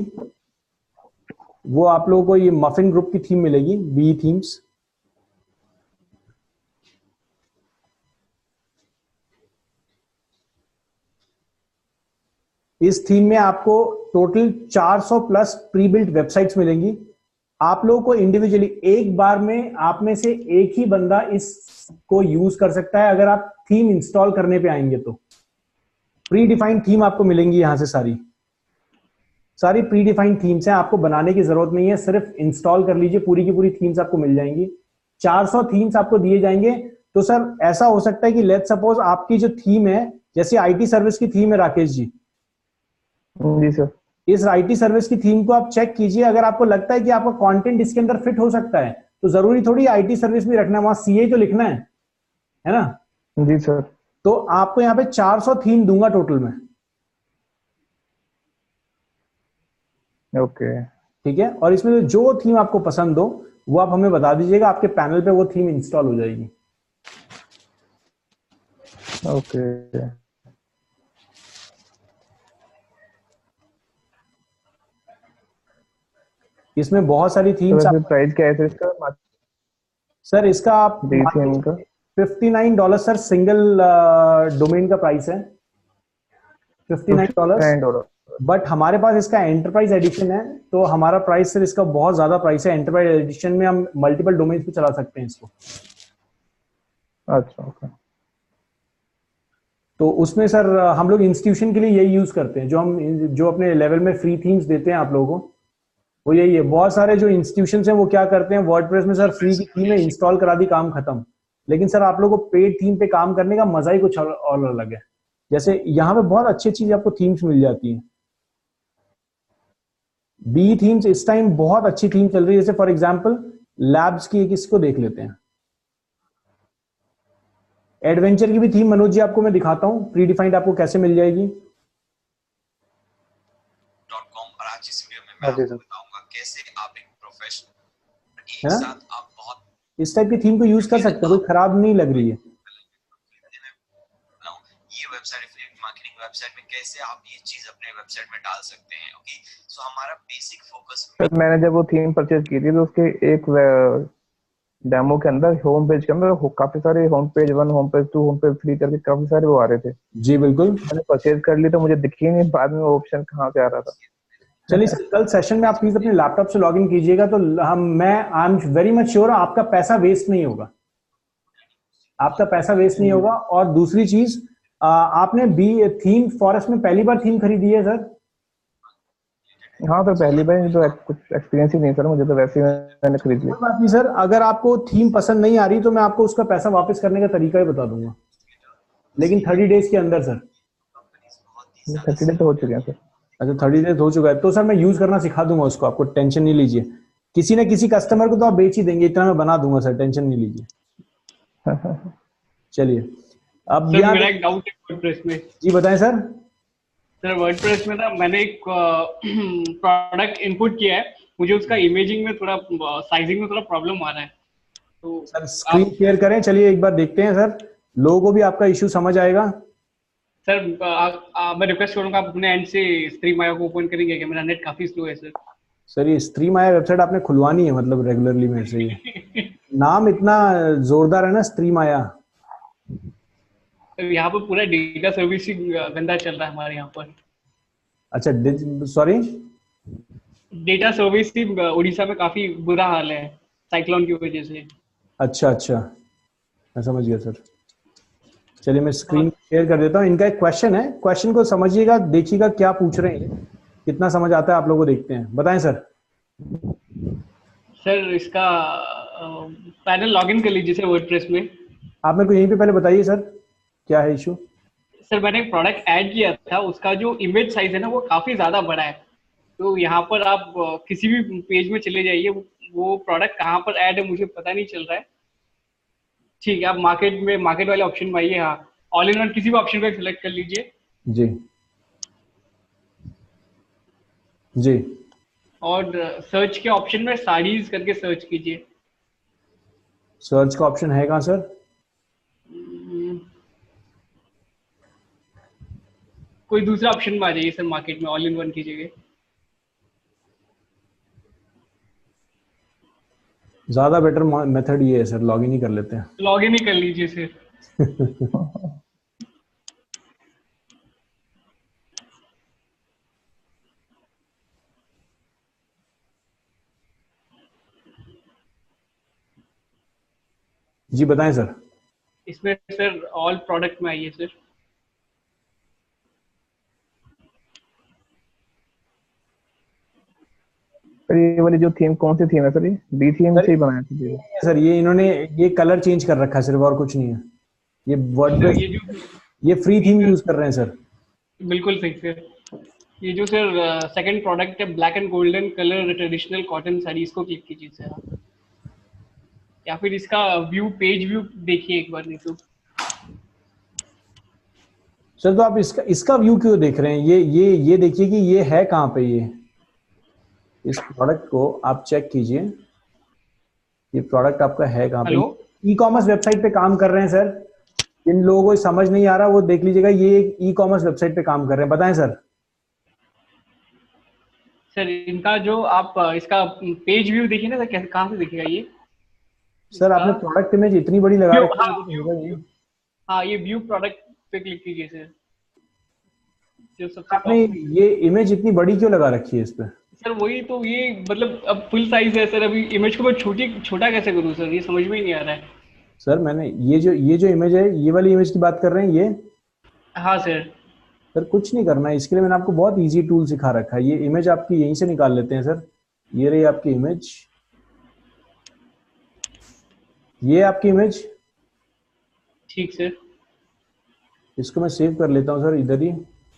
वो आप लोगों को ये मफिन ग्रुप की थीम मिलेगी, बी थीम्स। इस थीम में आपको total 400 plus pre built websites मिलेंगी। आप लोगों को इंडिविजुअली एक बार में आप में से एक ही बंदा इसको यूज कर सकता है अगर आप थीम इंस्टॉल करने पे आएंगे तो। प्री डिफाइंड थीम आपको मिलेंगी यहां से, सारी प्री डिफाइंड थीम्स हैं, आपको बनाने की जरूरत नहीं है, सिर्फ इंस्टॉल कर लीजिए, पूरी की पूरी थीम्स आपको मिल जाएंगी। 400 थीम्स आपको दिए जाएंगे। तो सर ऐसा हो सकता है कि लेट्स सपोज आपकी जो थीम है, जैसे आईटी सर्विस की थीम है राकेश जी, जी सर, इस आईटी सर्विस की थीम को आप चेक कीजिए। अगर आपको लगता है कि आपका कंटेंट इसके अंदर फिट हो सकता है, तो जरूरी थोड़ी आईटी सर्विस भी रखना है, वहां सीए तो लिखना है ना? जी सर। तो आपको यहाँ पे 400 थीम दूंगा टोटल में। ओके, ठीक है, और इसमें जो थीम आपको पसंद हो वो आप हमें बता दीजिएगा, आपके पैनल पे वो थीम इंस्टॉल हो जाएगी। ओके। इसमें बहुत सारी थीम्स। तो प्राइस क्या है इसका? सर इसका आप $59 सर, सिंगल डोमेन का प्राइस है $59। बट हमारे पास इसका एंटरप्राइज एडिशन है, तो हमारा प्राइस सर इसका बहुत ज्यादा प्राइस है। एंटरप्राइज एडिशन में हम मल्टीपल डोमेन्स पे चला सकते हैं इसको। अच्छा, ओके। तो उसमें सर हम लोग इंस्टीट्यूशन के लिए यही यूज करते हैं, जो अपने लेवल में फ्री थीम्स देते हैं आप लोगों को, वो यही है। बहुत सारे जो इंस्टीट्यूशंस हैं वो क्या करते हैं, वर्डप्रेस में सर फ्री की थीम है, इंस्टॉल करा दी, काम खत्म। लेकिन सर आप लोगों को पेड थीम पे काम करने का मजा ही कुछ और अलग है। जैसे यहाँ पे बहुत अच्छी चीज आपको थीम्स मिल जाती हैं। बी थीम्स इस टाइम बहुत अच्छी थीम चल रही है। जैसे फॉर एग्जांपल लैब्स की एक इसको देख लेते हैं। एडवेंचर की भी थीम मनोज जी आपको मैं दिखाता हूं, प्री डिफाइंड आपको कैसे मिल जाएगी। .com और आज इस वीडियो में मैं आपको बताऊंगा कैसे आप एक प्रोफेशनल एक साथ आप बहुत इस टाइप की थीम को यूज कर सकते हो, कोई खराब नहीं लग रही है। ये वेबसाइट एफिलिएट मार्केटिंग वेबसाइट में कैसे आप ये चीज अपने वेबसाइट में डाल सकते हैं। ओके, सो हमारा बेसिक फोकस सर मैंने जब वो थीम परचेज की थी तो उसके एक डेमो के अंदर होम पेज के अंदर काफी सारे home page 1 home page 2 home page 3 करके काफी सारे वो आ रहे थे। जी बिल्कुल। मैंने परचेज कर ली तो मुझे दिखी नहीं बाद में वो ऑप्शन कहाँ से आ रहा था। चलिए सर, कल सेशन में आप प्लीज अपने लैपटॉप से लॉगिन कीजिएगा तो I am very much sure आपका पैसा वेस्ट नहीं होगा, आपका पैसा वेस्ट नहीं होगा। और दूसरी चीज, आपने बी थीम फॉरेस्ट में पहली बार थीम खरीदी है सर? हाँ तो पहली बार तो कुछ एक्सपीरियंस ही नहीं सर मुझे, तो वैसे ही मैंने खरीद ली। कोई बात नहीं सर, अगर आपको थीम पसंद नहीं आ रही तो मैं आपको उसका पैसा वापस करने का तरीका ही बता दूंगा, लेकिन 30 डेज के अंदर सर। 30 डेज तो हो चुके हैं सर। अच्छा 30 डेज हो चुका है तो सर मैं यूज करना सिखा दूंगा उसको, आपको टेंशन नहीं लीजिए। किसी न किसी कस्टमर को तो आप बेच ही देंगे, इतना मैं बना दूंगा सर, टेंशन नहीं लीजिए। चलिए अब सर मेरा एक डाउट है वर्डप्रेस में। जी बताएं सर। सर वर्डप्रेस में ना मैंने एक प्रोडक्ट इनपुट किया है, मुझे उसका इमेजिंग में थोड़ा साइजिंग में थोड़ा प्रॉब्लम आ रहा है, तो सर स्क्रीन शेयर करें, चलिए एक बार देखते हैं सर, लोगों को भी आपका इशू समझ आएगा। सर मैं रिक्वेस्ट करूंगा आप अपने एंड से स्ट्रीम माया को ओपन करेंगे क्या, मेरा नेट काफी स्लो है सर। सर ये स्ट्रीम माया वेबसाइट आपने खुलवानी है मतलब रेगुलरली मेरे से? ये नाम इतना जोरदार है ना, स्ट्रीम माया। सर यहाँ पर पूरा डेटा सर्विसिंग गंदा चल रहा है हमारे यहाँ पर। अच्छा सॉरी, डेटा सर्विसिंग उड़ीसा में काफी बुरा हाल है साइक्लोन की वजह से। अच्छा अच्छा, मैं समझ गया सर। चलिए मैं स्क्रीन शेयर कर देता हूँ। इनका एक क्वेश्चन है, क्वेश्चन को समझिएगा, देखिएगा क्या पूछ रहे हैं, कितना समझ आता है आप लोगों को, देखते हैं। बताएं सर। सर इसका पैनल लॉगिन कर लीजिए सर वर्डप्रेस में। आप मेरे को यहीं पे पहले बताइए सर क्या है इशू। सर मैंने एक प्रोडक्ट ऐड किया था, उसका जो इमेज साइज है ना वो काफी ज्यादा बड़ा है, तो यहाँ पर आप किसी भी पेज में चले जाइए, वो प्रोडक्ट कहाँ पर ऐड है मुझे पता नहीं चल रहा है। ठीक है, आप मार्केट वाले ऑप्शन में आइए, हाँ ऑल इन वन किसी भी ऑप्शन पर सिलेक्ट कर लीजिए। जी जी, और सर्च के ऑप्शन में साड़ीज करके सर्च कीजिए। सर्च का ऑप्शन है कहाँ सर? कोई दूसरा ऑप्शन में आ जाइए सर, मार्केट में ऑल इन वन की जगह। ज्यादा बेटर मेथड ये है सर, लॉगिन ही कर लेते हैं। लॉगिन ही कर लीजिए सर। जी बताएं सर। इसमें सर ऑल प्रोडक्ट में आइए सर। सर ये वाली जो थीम कौन सी थीम है सर? ये बी थीम से ही बनाया था सर ये इन्होंने ये कलर चेंज कर रखा है सिर्फ, और कुछ नहीं है। ये वर्डप्रेस ये फ्री थीम यूज कर रहे हैं सर। बिल्कुल सही सर। ये जो सर सेकंड प्रोडक्ट है black and golden colour traditional cotton sari, इसको क्लिक कीजिए सर आप, या फिर इसका व्यू पेज व्यू देखिए एक बार, नहीं तो सर तो आप इसका व्यू क्यों देख रहे हैं? ये देखिए कि ये है कहाँ पे। ये इस प्रोडक्ट को आप चेक कीजिए, ये प्रोडक्ट आपका है कहाँ पे। ई कॉमर्स वेबसाइट पे काम कर रहे हैं सर, जिन लोगों को समझ नहीं आ रहा वो देख लीजिएगा, ये एक ई कॉमर्स वेबसाइट पे काम कर रहे हैं। बताएं सर। सर इनका जो आप इसका पेज व्यू देखिए ना सर, कैसे कहाँ से दिखेगा ये? सर आपने प्रोडक्ट इमेज इतनी बड़ी लगा रखी है। हाँ ये व्यू प्रोडक्ट पे क्लिक कीजिए सर, जो सबसे आपने ये इमेज इतनी बड़ी क्यों लगा रखी है इस पे? सर वही तो, ये मतलब अब फुल साइज है सर, अभी इमेज को मैं छोटा कैसे करूँ सर, ये समझ में ही नहीं आ रहा है। सर मैंने ये जो इमेज है, ये वाली इमेज की बात कर रहे हैं ये? हाँ सर। सर कुछ नहीं करना है इसके लिए, मैंने आपको बहुत इजी टूल सिखा रखा है। ये इमेज आपकी यहीं से निकाल लेते हैं सर। ये रही आपकी इमेज, ये आपकी इमेज। ठीक सर। इसको मैं सेव कर लेता हूँ सर इधर ही,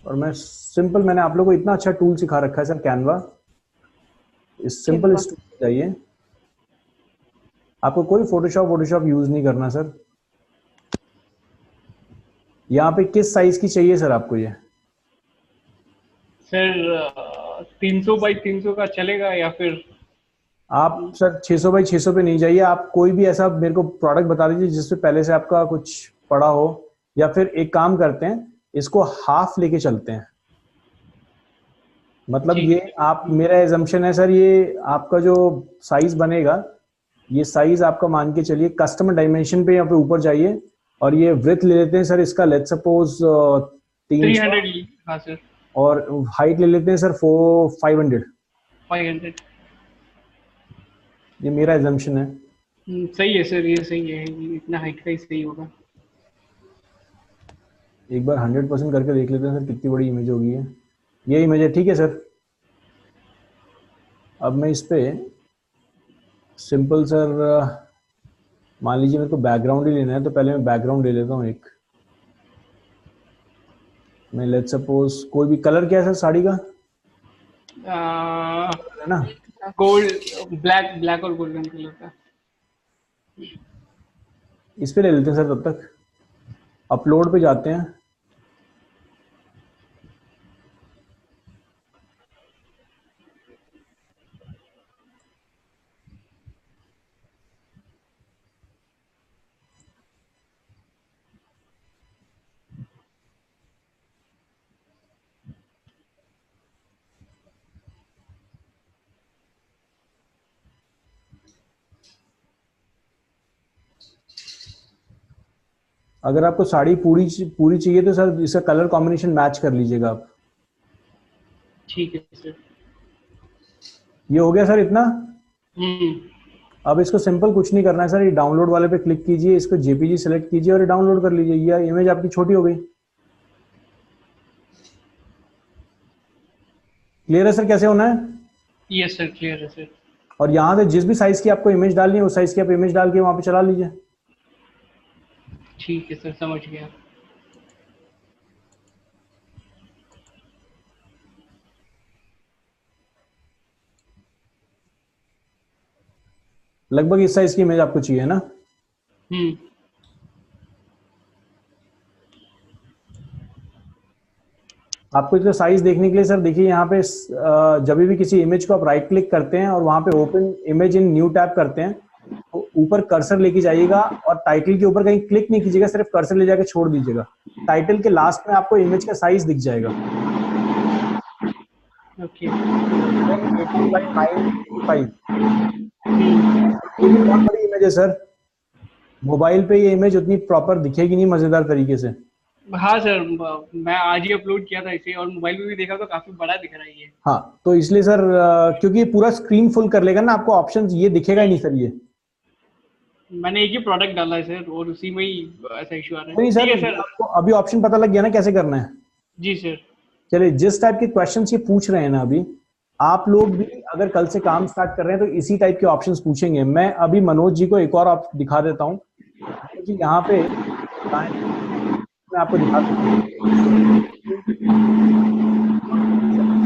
और मैं सिंपल, मैंने आप लोगों को इतना अच्छा टूल सिखा रखा है सर, कैनवा। इस सिंपल इस टूल पे जाइए, आपको कोई फोटोशॉप यूज नहीं करना सर। यहाँ पे किस साइज की चाहिए सर आपको? ये सर 300 बाई 300 का चलेगा, या फिर आप सर 600 बाई 600 पे नहीं जाइए, आप कोई भी ऐसा मेरे को प्रोडक्ट बता दीजिए जिसपे पहले से आपका कुछ पड़ा हो, या फिर एक काम करते हैं, इसको हाफ लेके चलते हैं। मतलब ठीक ये है। आप, मेरा एजम्पशन है सर, ये आपका जो साइज बनेगा, ये साइज आपका मान के चलिए कस्टमर डायमेंशन पे यहाँ पे ऊपर जाइए, और ये विड्थ ले लेते हैं सर इसका, लेट्स सपोज 300, 300। हाँ सर। और हाइट ले लेते हैं सर 500। 500। ये मेरा एजम्पशन है। सही है सर, ये सही है, ये इतना हाइट का ही सही होगा। एक बार 100% करके देख लेते हैं सर कितनी बड़ी इमेज होगी है। ये इमेज है, ठीक है सर। अब मैं इस पे सिंपल सर, मान लीजिए मेरे को बैकग्राउंड ही लेना है, तो पहले मैं बैकग्राउंड ले लेता हूँ एक। मैं लेट्स सपोज कोई भी कलर, क्या है सर साड़ी का, है ना? गोल्ड, ब्लैक, ब्लैक और गोल्डन कलर का। इस पे ले लेते हैं सर। तब तक अपलोड पे जाते हैं। अगर आपको साड़ी पूरी पूरी चाहिए तो सर इसका कलर कॉम्बिनेशन मैच कर लीजिएगा आप। ठीक है सर। ये हो गया सर इतना। हम्म। अब इसको सिंपल कुछ नहीं करना है सर, ये डाउनलोड वाले पे क्लिक कीजिए, इसको जेपीजी सेलेक्ट कीजिए और ये डाउनलोड कर लीजिए। ये इमेज आपकी छोटी हो गई। क्लियर है सर कैसे होना है? यस सर, क्लियर है सर। और यहाँ से जिस भी साइज की आपको इमेज डालनी है उस साइज की आप इमेज डाल के वहां पे चला लीजिए। ठीक है सर, समझ गया। लगभग इस साइज की इमेज आपको चाहिए ना? हम्म। आपको इसका साइज देखने के लिए सर देखिए यहाँ पे जब भी किसी इमेज को आप राइट क्लिक करते हैं और वहां पे open image in new tab करते हैं, तो ऊपर कर्सर लेके जाइएगा और टाइटल के ऊपर कहीं क्लिक नहीं कीजिएगा, सिर्फ कर्सर ले जाके छोड़ दीजिएगा। टाइटल के लास्ट में आपको इमेज का साइज दिख जाएगा। ओके। 18x985। ये भी बहुत बड़ी इमेज है सर। मोबाइल पे ये इमेज उतनी प्रॉपर दिखेगी नहीं मजेदार तरीके से। हाँ सर, मैं आज ही अपलोड किया था इसे और मोबाइल में भी देखा तो काफी बड़ा दिख रहा है ये। हाँ, तो इसलिए सर क्योंकि ये पूरा स्क्रीन फुल कर लेगा ना, आपको ऑप्शंस ये दिखेगा ही नहीं सर। ये मैंने एक ही प्रोडक्ट डाला है सर और उसी में ही ऐसा इशू आ रहा है। नहीं ठीक है सर, सर। आपको अभी ऑप्शन पता लग गया ना कैसे करना है? जी सर। चलिए, जिस टाइप के क्वेश्चंस ये पूछ रहे हैं ना अभी, आप लोग भी अगर कल से काम स्टार्ट कर रहे हैं तो इसी टाइप के ऑप्शंस पूछेंगे। मैं अभी मनोज जी को एक और ऑप्शन दिखा देता हूँ कि यहाँ पे मैं आपको दिखाता हूँ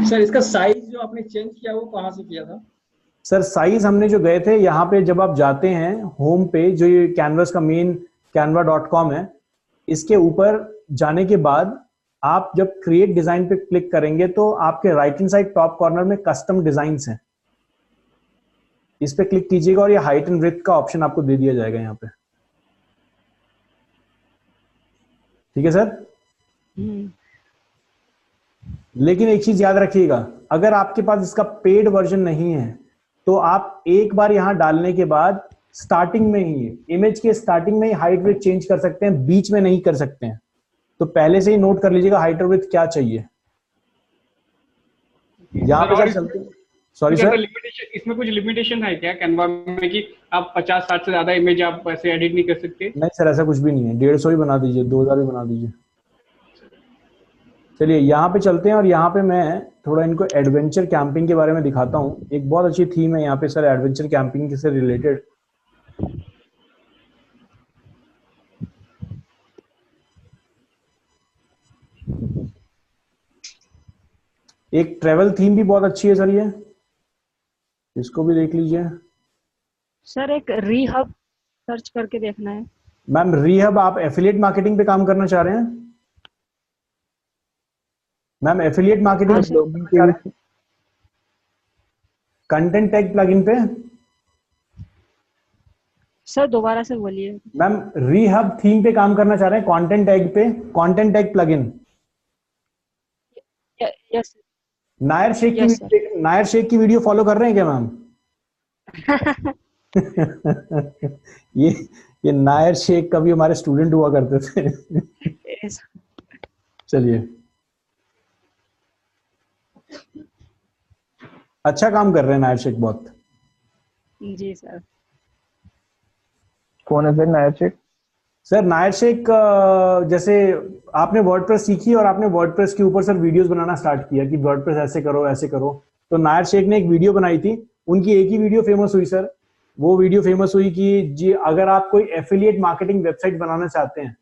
सर। इसका साइज जो आपने चेंज किया वो कहाँ से किया था? सर। साइज हमने जो गए थे यहाँ पे, जब आप जाते हैं होम पे, जो ये कैनवस का मेन canva.com है, इसके ऊपर जाने के बाद आप जब क्रिएट डिजाइन पे क्लिक करेंगे तो आपके right hand side top corner में कस्टम डिजाइन्स हैं, इस पे क्लिक कीजिएगा और ये हाइट एंड विड्थ का ऑप्शन आपको दे दिया जाएगा यहाँ पे। ठीक है सर। लेकिन एक चीज याद रखिएगा, अगर आपके पास इसका पेड वर्जन नहीं है तो आप एक बार यहां डालने के बाद स्टार्टिंग में ही, इमेज के स्टार्टिंग में ही हाइट विड्थ चेंज कर सकते हैं, बीच में नहीं कर सकते हैं। तो पहले से ही नोट कर लीजिएगा हाइट और विड्थ क्या चाहिए। यहां पे सर चलते हैं। सॉरी सर, इसमें कुछ लिमिटेशन है क्या कैनवा में कि आप 50-60 से ज्यादा इमेज आप ऐसे एडिट नहीं कर सकते? नहीं सर, ऐसा कुछ भी नहीं है। 150 ही बना दीजिए, 2000 ही बना दीजिए। चलिए यहाँ पे चलते हैं और यहाँ पे मैं थोड़ा इनको एडवेंचर कैंपिंग के बारे में दिखाता हूँ। एक बहुत अच्छी थीम है यहाँ पे सर एडवेंचर कैंपिंग से रिलेटेड। एक ट्रेवल थीम भी बहुत अच्छी है सर, ये इसको भी देख लीजिए। सर एक रीहब सर्च करके देखना है। मैम रीहब, आप एफिलिएट मार्केटिंग पे काम करना चाह रहे हैं? Ma'am affiliate marketing, content tag plugin पे। सर दोबारा से बोलिए। मैम रीहब थीम पे काम करना चाह रहे हैं, कंटेंट टैग पे, content tag plugin. Yes Nair Shaikh yes sir. की नायर शेख की वीडियो फॉलो कर रहे हैं क्या मैम? ये नायर शेख कभी हमारे स्टूडेंट हुआ करते थे। Yes. चलिए, अच्छा काम कर रहे हैं नायर शेख बहुत। जी सर। कौन है सर नायर शेख? सर नायर शेख जैसे आपने वर्डप्रेस सीखी और आपने वर्डप्रेस के ऊपर सर वीडियोस बनाना स्टार्ट किया कि वर्डप्रेस ऐसे करो ऐसे करो, तो नायर शेख ने एक वीडियो बनाई थी, उनकी एक ही वीडियो फेमस हुई सर। वो वीडियो फेमस हुई कि जी अगर आप कोई एफिलिएट मार्केटिंग वेबसाइट बनाना चाहते हैं,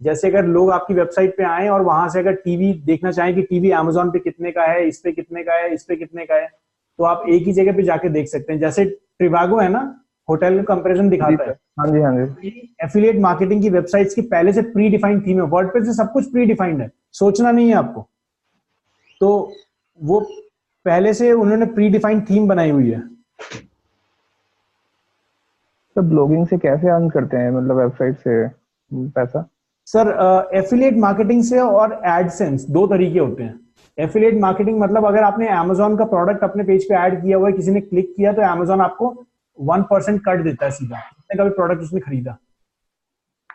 जैसे अगर लोग आपकी वेबसाइट पे आए और वहां से अगर टीवी देखना चाहें कि टीवी अमेजोन पे कितने का है, इस पे कितने का है, इस पे कितने का है, तो आप एक ही जगह पे जाके देख सकते हैं। जैसे ट्रिवागो है ना, होटल का कंपैरिजन जी दिखाता सर, है। हाँ जी हाँ जी। एफिलिएट मार्केटिंग की वेबसाइट्स की पहले से प्री डिफाइंड थीम है, वर्डप्रेस से सब कुछ प्री डिफाइंड है, सोचना नहीं है आपको। तो वो पहले से उन्होंने प्री डिफाइंड थीम बनाई हुई है। तो ब्लॉगिंग से कैसे अर्न करते हैं, मतलब वेबसाइट से पैसा? सर एफिलिएट मार्केटिंग से और एडसेंस दो तरीके होते हैं। एफिलिएट मार्केटिंग मतलब अगर आपने अमेजोन का प्रोडक्ट अपने पेज पे ऐड किया हुआ है, किसी ने क्लिक किया, तो अमेजोन आपको 1% कट देता है सीधा, जितने का भी प्रोडक्ट उसने खरीदा,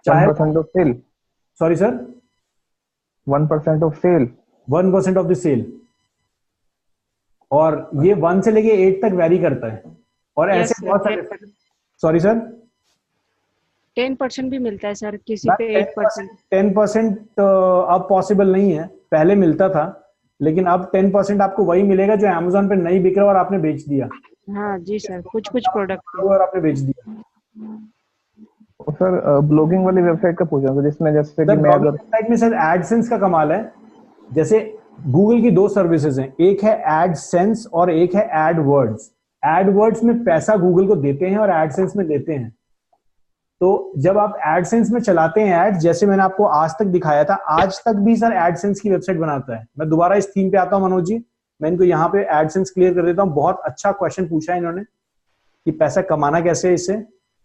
चाहे 1% off sale? Sorry sir, 1% off sale? 1% off the sale. और ये 1 से लेके 8 तक वेरी करता है। और Yes, ऐसे sir. बहुत सारे, सॉरी सर, 10% भी मिलता है सर, किसी पे 8%। 10% अब पॉसिबल नहीं है, पहले मिलता था, लेकिन अब 10% आपको वही मिलेगा जो अमेजोन पे नहीं बिक रहा और आपने बेच दिया। हाँ जी सर, कुछ कुछ प्रोडक्ट और आपने बेच दिया। तो सर ब्लॉगिंग वाली वेबसाइट का पूछा था, जिसमें जैसे कि सर मैं ब्लॉगिंग अगर वेबसाइट में सर एडसेंस का कमाल है। जैसे गूगल की दो सर्विसेज हैं, एक है एडसेंस और एक है एडवर्ड्स। एडवर्ड्स में पैसा गूगल को देते हैं और एडसेंस में लेते हैं। तो जब आप एडसेंस में चलाते हैं एड, जैसे मैंने आपको आज तक दिखाया था, आज तक भी सर एडसेंस की वेबसाइट बनाता है। मैं दोबारा इस थीम पे आता हूं मनोज जी, मैं इनको यहाँ पे एडसेंस क्लियर कर देता हूँ। बहुत अच्छा क्वेश्चन पूछा है इन्होंने कि पैसा कमाना कैसे है इससे।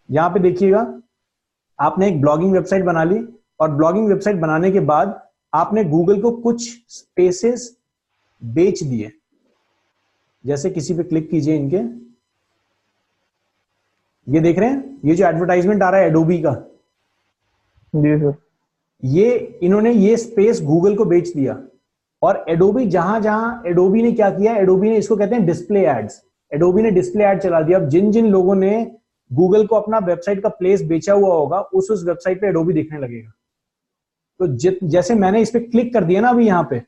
यहाँ पे देखिएगा, आपने एक ब्लॉगिंग वेबसाइट बना ली और ब्लॉगिंग वेबसाइट बनाने के बाद आपने गूगल को कुछ स्पेसेस बेच दिए। जैसे किसी पे क्लिक कीजिए, इनके ये देख रहे हैं, ये जो एडवर्टाइजमेंट आ रहा है एडोबी का, जी सर, ये इन्होंने ये स्पेस गूगल को बेच दिया। और एडोबी जहां जहां एडोबी ने क्या किया, एडोबी ने इसको कहते हैं डिस्प्ले एड्स, एडोबी ने डिस्प्ले एड चला दिया। अब जिन जिन लोगों ने गूगल को अपना वेबसाइट का प्लेस बेचा हुआ होगा, उस वेबसाइट पे एडोबी दिखने लगेगा। तो जैसे मैंने इस पे क्लिक कर दिया ना, अभी यहां पे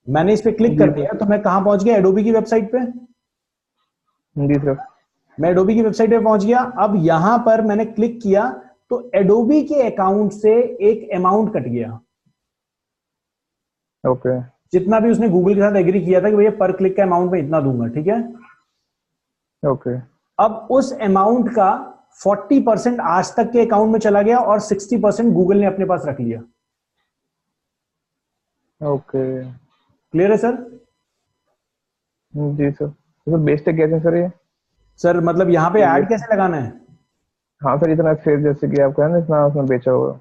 मैंने इस पे क्लिक कर दिया, तो मैं कहां पहुंच गया, एडोबी की वेबसाइट पे। जी सर, मैं एडोबी की वेबसाइट पे पहुंच गया। अब यहां पर मैंने क्लिक किया तो एडोबी के अकाउंट से एक अमाउंट कट गया, ओके जितना भी उसने गूगल के साथ एग्री किया था कि भैया पर क्लिक का अमाउंट मैं इतना दूंगा, ठीक है। ओके। अब उस अमाउंट का 40% आज तक के अकाउंट में चला गया और 60% गूगल ने अपने पास रख लिया। ओके, क्लियर है सर? जी सर। तो बेचते कैसे सर ये? सर मतलब यहाँ पे ऐड कैसे लगाना है? हाँ सर, इतना सेल जैसे कि आपका है ना, इतना उसमें बेचा हुआ।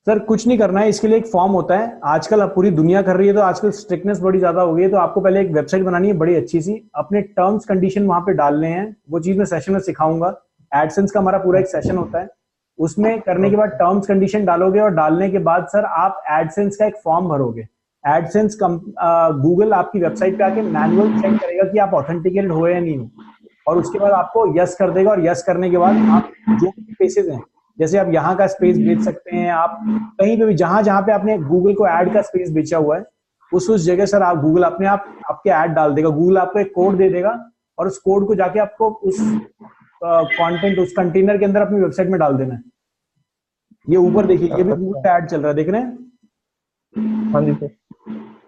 सर कुछ नहीं करना है, इसके लिए एक फॉर्म होता है। आजकल अब पूरी दुनिया कर रही है, तो आजकल स्ट्रिक्टनेस बड़ी ज्यादा हो गई है। तो आपको पहले एक वेबसाइट बनानी है बड़ी अच्छी सी, अपने टर्म्स कंडीशन वहां पे डालने हैं। वो चीज मैं सेशन में सिखाऊंगा। एडसेंस का हमारा पूरा एक सेशन होता है, उसमें करने के बाद टर्म्स कंडीशन डालोगे और डालने के बाद सर आप एडसेंस का एक फॉर्म भरोगे। एडसेंस गूगल आपकी वेबसाइट पे आके मैनुअल चेक करेगा कि आप ऑथेंटिकेटेड हो या नहीं हो, और उसके बाद आपको यस कर देगा। और यस करने के बाद आप जो भी स्पेसेस हैं, जैसे आप यहाँ का स्पेस बेच सकते हैं, आप कहीं पे भी जहां जहां पे आपने गूगल को ऐड का स्पेस बेचा हुआ है, उस जगह सर आप गूगल अपने आप आपके ऐड डाल देगा। गूगल आपको एक कोड दे देगा और उस कोड को जाके आपको उस कंटेंट उस कंटेनर के अंदर अपनी वेबसाइट में डाल देना है। ये ऊपर देखिए, ये भी गूगल का ऐड चल रहा है, देख रहे हैं? हाँ जी सर,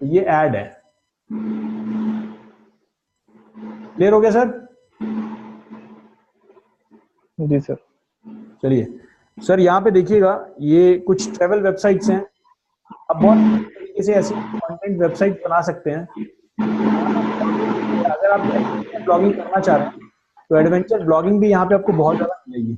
ये ऐड है। क्लियर हो गया सर? जी सर। चलिए सर, यहाँ पे देखिएगा, ये कुछ ट्रैवल वेबसाइट्स हैं। अब बहुत तरीके से ऐसी कंटेंट वेबसाइट बना सकते हैं। अगर आप ब्लॉगिंग करना चाह रहे हैं तो एडवेंचर ब्लॉगिंग भी यहाँ पे आपको बहुत ज्यादा मिलेगी।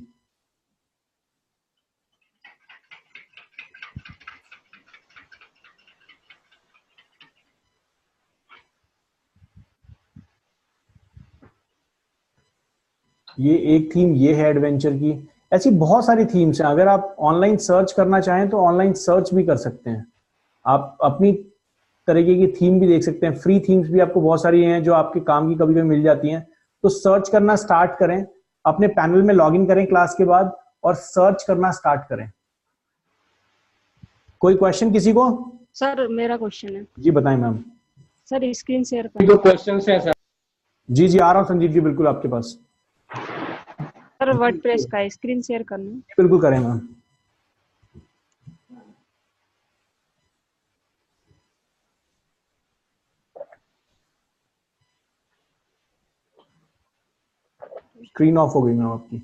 ये एक थीम ये है एडवेंचर की। ऐसी बहुत सारी थीम्स हैं, अगर आप ऑनलाइन सर्च करना चाहें तो ऑनलाइन सर्च भी कर सकते हैं। आप अपनी तरीके की थीम भी देख सकते हैं। फ्री थीम्स भी आपको बहुत सारी हैं जो आपके काम की कभी कभी मिल जाती हैं। तो सर्च करना स्टार्ट करें, अपने पैनल में लॉगिन करें क्लास के बाद और सर्च करना स्टार्ट करें। कोई क्वेश्चन किसी को? सर मेरा क्वेश्चन है। जी बताएं मैम। सर स्क्रीन शेयर दो करना। क्वेश्चन है सर। जी जी आ रहा हूँ संदीप जी, बिल्कुल आपके पास। सर वर्डप्रेस का स्क्रीन शेयर करना। बिल्कुल करें मैम। स्क्रीन ऑफ हो गई मैम आपकी।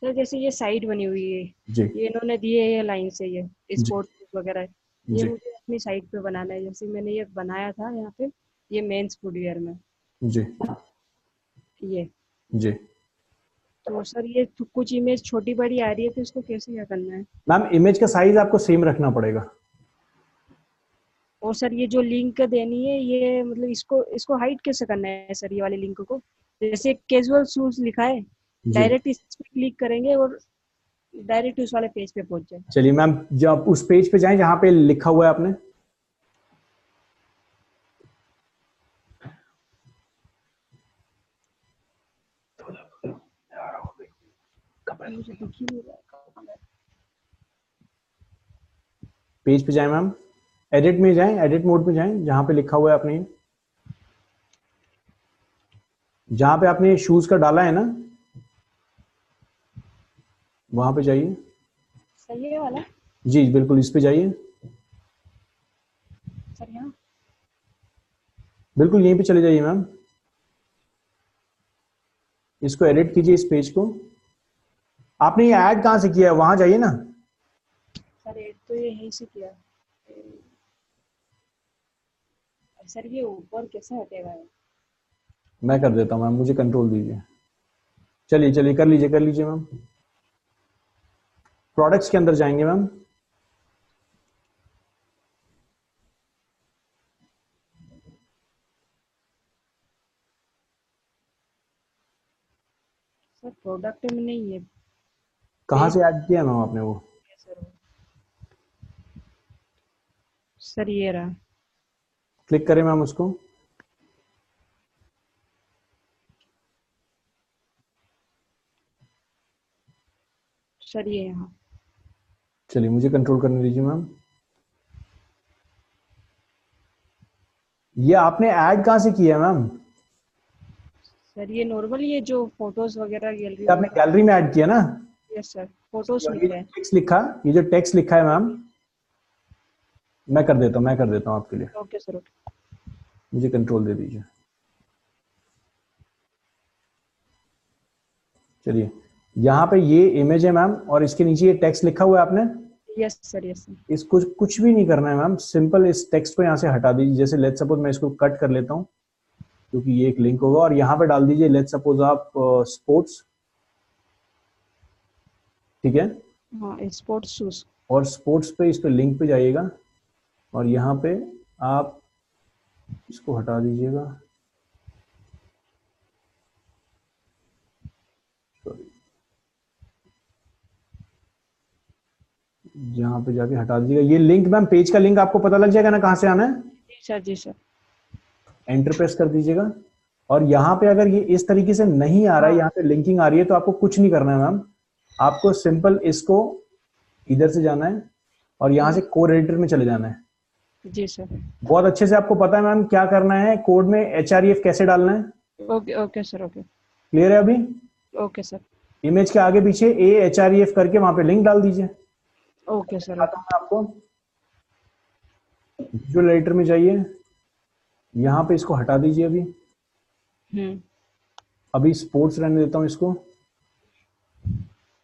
सर जैसे ये साइट बनी हुई है, जी ये इन्होंने दिए ये लाइन से, ये जी स्पोर्ट्स वगैरह, ये जी मुझे अपनी साइट पे बनाना है। जैसे मैंने ये बनाया था यहाँ पे, ये मेंस फुटवियर में जी ये। जी तो सर ये कुछ इमेज छोटी बड़ी आ रही है, तो इसको कैसे क्या करना है? मैम, इमेज का साइज आपको सेम रखना पड़ेगा। और सर ये जो लिंक देनी है, ये मतलब इसको इसको हाइड कैसे करना है सर, ये वाले लिंक को? जैसे कैजुअल शूज लिखा है, जी डायरेक्ट इस पे क्लिक करेंगे और डायरेक्ट उस वाले पेज पे पहुंच जाए। चलिए मैम, जब उस पेज पे जाएं जहां पे लिखा हुआ है आपने, मुझे दिख ही नहीं रहा है। पेज पे जाएं मैम, एडिट में जाएं, एडिट मोड पे जाएं, जहां पे लिखा हुआ है आपने, जहां पे आपने शूज का डाला है ना, वहां पे जाइए। सही है वाला जी बिल्कुल, इस पे जाइए, सर, यहाँ बिल्कुल यहीं पे चले जाइए मैम। इसको एडिट कीजिए, इस पेज को। आपने ये ऐड कहां से किया है, वहां जाइए ना। सर एड तो ये यहीं से किया। सर ये ऊपर कैसे हटेगा? मैं कर देता हूँ मैम, मुझे कंट्रोल दीजिए। चलिए चलिए, कर लीजिए मैम। प्रोडक्ट्स के अंदर जाएंगे मैम। सर प्रोडक्ट में नहीं है कहाँ से ऐड किया मैम आपने वो? सर। सर ये रहा। क्लिक करें मैम उसको। सर ये यहाँ। चलिए मुझे कंट्रोल करने दीजिए मैम। ये आपने ऐड कहाँ से किया है मैम? सर ये नॉर्मल, ये जो फोटोज वगैरह गैलरी। आपने गैलरी में ऐड किया ना? यस सर, फोटोज ये में जो है। टेक्स्ट लिखा, ये जो टेक्स्ट लिखा है मैम, मैं कर देता हूँ आपके लिए। Okay sir, okay. मुझे कंट्रोल दे दीजिए। चलिए, यहाँ पे ये इमेज है मैम, और इसके नीचे ये टेक्स्ट लिखा हुआ है आपने। Yes sir, yes sir. इसको कुछ भी नहीं करना है मैम, सिंपल इस टेक्स्ट को यहाँ से हटा दीजिए। जैसे लेट्स सपोज मैं इसको कट कर लेता हूँ क्योंकि ये एक लिंक होगा, और यहाँ पे डाल दीजिए लेट्स सपोज आप स्पोर्ट्स, ठीक है? हाँ, स्पोर्ट्स शूज। और स्पोर्ट्स पे, इस पे लिंक पे जाइएगा, और यहाँ पे आप इसको हटा दीजिएगा। यहाँ पे जाके हटा दीजिएगा ये लिंक मैम। पेज का लिंक आपको पता लग जाएगा ना कहाँ से आना है? जी सर, जी सर। एंटर प्रेस कर दीजिएगा, और यहाँ पे अगर ये इस तरीके से नहीं आ रहा है, यहाँ पे लिंकिंग आ रही है, तो आपको कुछ नहीं करना है मैम। आपको सिंपल इसको इधर से जाना है और यहाँ से कोड एडिटर में चले जाना है। जी सर। बहुत अच्छे से आपको पता है मैम क्या करना है, कोड में href कैसे डालना है। Okay okay sir, okay. Clear है अभी? Okay sir. इमेज के आगे पीछे href करके वहां पे लिंक डाल दीजिए। Okay sir. आपको विजुअल एडिटर में जाइए, यहाँ पे इसको हटा दीजिए। अभी स्पोर्ट्स रहने देता हूँ इसको।